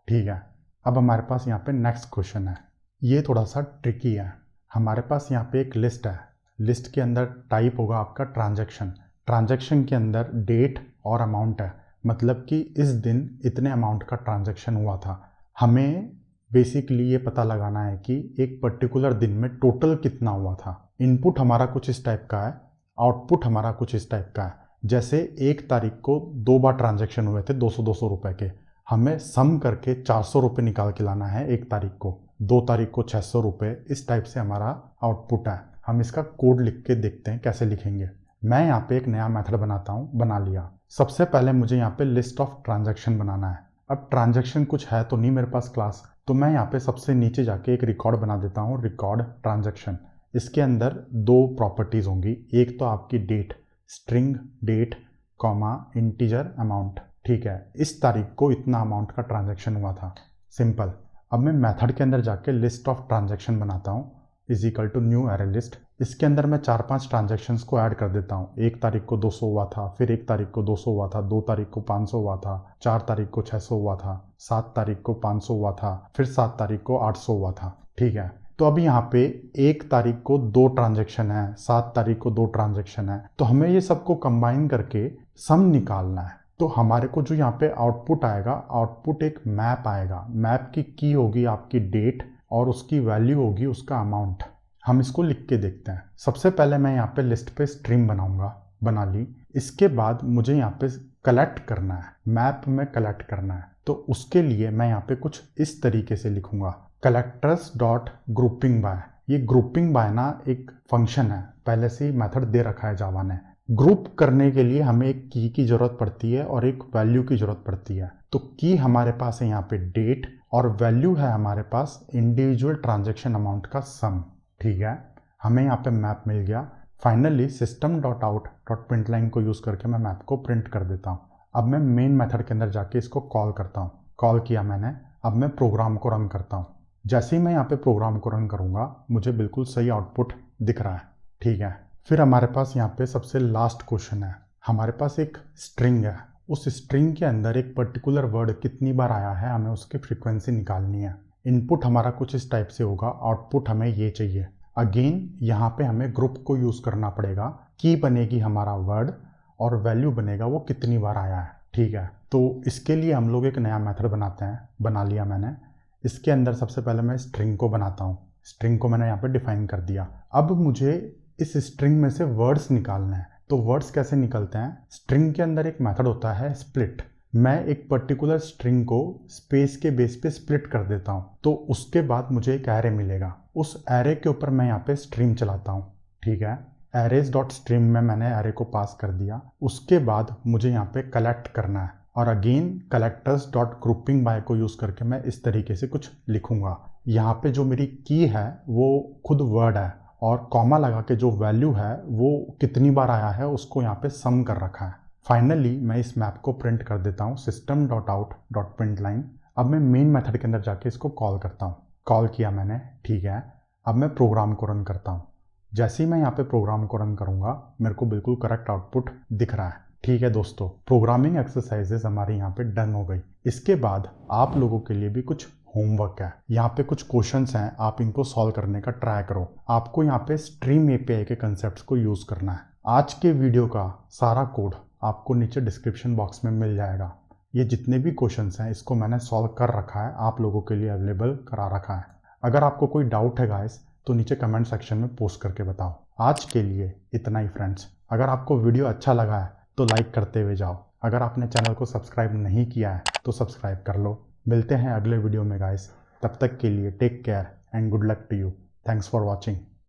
ठीक है, अब हमारे पास यहाँ पे नेक्स्ट क्वेश्चन है। ये थोड़ा सा ट्रिकी है। हमारे पास यहाँ पे एक लिस्ट है। लिस्ट के अंदर टाइप होगा आपका ट्रांजैक्शन। ट्रांजैक्शन के अंदर डेट और अमाउंट है, मतलब कि इस दिन इतने अमाउंट का ट्रांजैक्शन हुआ था। हमें बेसिकली ये पता लगाना है कि एक पर्टिकुलर दिन में टोटल कितना हुआ था। इनपुट हमारा कुछ इस टाइप का है, आउटपुट हमारा कुछ इस टाइप का है। जैसे 1 तारीख को 2 बार ट्रांजैक्शन हुए थे 200-200 रुपए के, हमें सम करके 400 रुपये निकाल के लाना है 1 तारीख को, 2 तारीख को 600 रुपये। इस टाइप से हमारा आउटपुट है। हम इसका कोड लिख के देखते हैं कैसे लिखेंगे। मैं यहाँ पे एक नया मेथड बनाता हूँ। बना लिया। सबसे पहले मुझे यहाँ पे लिस्ट ऑफ ट्रांजैक्शन बनाना है। अब ट्रांजैक्शन कुछ है तो नहीं मेरे पास क्लास, तो मैं यहाँ पे सबसे नीचे जाके एक रिकॉर्ड बना देता हूँ, रिकॉर्ड ट्रांजैक्शन। इसके अंदर 2 प्रॉपर्टीज़ होंगी। एक तो आपकी date, string date comma integer amount. ठीक है, इस तारीख को इतना अमाउंट का ट्रांजैक्शन हुआ था। सिंपल। अब मैं मेथड के अंदर जाके लिस्ट ऑफ ट्रांजैक्शन बनाता हूँ is equal to new array list. इसके अंदर मैं 4-5 ट्रांजैक्शंस को ऐड कर देता हूँ। 1 तारीख को 200 हुआ था, फिर 1 तारीख को 200 हुआ था, 2 तारीख को 500 हुआ था, 4 तारीख को 600 हुआ था, 7 तारीख को 500 हुआ था, फिर 7 तारीख को 800 हुआ था। ठीक है, तो अभी यहाँ पे 1 तारीख को 2 ट्रांजैक्शन है, 7 तारीख को 2 ट्रांजैक्शन है, तो हमें ये सबको कंबाइन करके सम निकालना है। तो हमारे को जो यहाँ पे आउटपुट आएगा, आउटपुट एक मैप आएगा। मैप की की होगी आपकी डेट और उसकी वैल्यू होगी उसका अमाउंट। हम इसको लिख के देखते हैं। सबसे पहले मैं यहाँ पे लिस्ट पे स्ट्रीम बनाऊंगा। बना ली। इसके बाद मुझे यहाँ पे कलेक्ट करना है, मैप में कलेक्ट करना है। तो उसके लिए मैं यहाँ पे कुछ इस तरीके से लिखूंगा, कलेक्टर्स डॉट ग्रुपिंग बाय। ये ग्रुपिंग बाय ना एक फंक्शन है, पहले से ही मेथड दे रखा है जावा ने। ग्रुप करने के लिए हमें एक की जरूरत पड़ती है और एक वैल्यू की जरूरत पड़ती है। तो की हमारे पास है यहाँ पे डेट और वैल्यू है हमारे पास इंडिविजुअल ट्रांजैक्शन अमाउंट का सम। ठीक है, हमें यहाँ पे मैप मिल गया। फाइनली system.out.println को यूज़ करके मैं मैप को प्रिंट कर देता हूँ। अब मैं मेन मेथड के अंदर जाके इसको कॉल करता हूँ। कॉल किया मैंने। अब मैं प्रोग्राम को रन करता हूँ। जैसे ही मैं यहाँ पे प्रोग्राम को रन करूँगा मुझे बिल्कुल सही आउटपुट दिख रहा है। ठीक है, फिर हमारे पास यहाँ पे सबसे लास्ट क्वेश्चन है। हमारे पास एक स्ट्रिंग है, उस स्ट्रिंग के अंदर एक पर्टिकुलर वर्ड कितनी बार आया है हमें उसकी फ्रीक्वेंसी निकालनी है। इनपुट हमारा कुछ इस टाइप से होगा, आउटपुट हमें ये चाहिए। अगेन यहाँ पे हमें ग्रुप को यूज़ करना पड़ेगा। की बनेगी हमारा वर्ड और वैल्यू बनेगा वो कितनी बार आया है। ठीक है, तो इसके लिए हम लोग एक नया मेथड बनाते हैं, बना लिया मैंने। इसके अंदर सबसे पहले मैं स्ट्रिंग को बनाता हूँ। स्ट्रिंग को मैंने यहाँ पे डिफाइन कर दिया। अब मुझे इस स्ट्रिंग में से वर्ड्स निकालने हैं। तो वर्ड्स कैसे निकलते हैं? स्ट्रिंग के अंदर एक मेथड होता है स्प्लिट। मैं एक पर्टिकुलर स्ट्रिंग को स्पेस के बेस पे स्प्लिट कर देता हूँ, तो उसके बाद मुझे एक एरे मिलेगा। उस एरे के ऊपर मैं यहाँ पे स्ट्रीम चलाता हूँ। ठीक है, एरेज डॉट स्ट्रीम में मैंने एरे को पास कर दिया। उसके बाद मुझे यहाँ पे कलेक्ट करना है, और again collectors dot grouping by को यूज़ करके मैं इस तरीके से कुछ लिखूंगा। यहाँ पे जो मेरी की है वो खुद वर्ड है, और कॉमा लगा के जो वैल्यू है वो कितनी बार आया है उसको यहाँ पे सम कर रखा है। फाइनली मैं इस मैप को प्रिंट कर देता हूँ system dot out dot print line. अब मैं मेन मेथड के अंदर जाके इसको कॉल करता हूँ। कॉल किया मैंने, ठीक है। अब मैं प्रोग्राम को रन करता हूँ। जैसे ही मैं यहाँ पे प्रोग्राम को रन करूँगा मेरे को बिल्कुल करेक्ट आउटपुट दिख रहा है। ठीक है दोस्तों, प्रोग्रामिंग एक्सरसाइजेस हमारी यहाँ पे डन हो गई। इसके बाद आप लोगों के लिए भी कुछ होमवर्क है। यहाँ पे कुछ क्वेश्चंस हैं, आप इनको सॉल्व करने का ट्राई करो। आपको यहाँ पे स्ट्रीम एपीआई के कंसेप्ट्स को यूज़ करना है। आज के वीडियो का सारा कोड आपको नीचे डिस्क्रिप्शन बॉक्स में मिल जाएगा। ये जितने भी क्वेश्चंस हैं इसको मैंने सॉल्व कर रखा है, आप लोगों के लिए अवेलेबल करा रखा है। अगर आपको कोई डाउट है गाइस तो नीचे कमेंट सेक्शन में पोस्ट करके बताओ। आज के लिए इतना ही फ्रेंड्स। अगर आपको वीडियो अच्छा लगा है तो लाइक करते हुए जाओ। अगर आपने चैनल को सब्सक्राइब नहीं किया है तो सब्सक्राइब कर लो। मिलते हैं अगले वीडियो में गाइस। तब तक के लिए take care and good luck to you. Thanks for watching.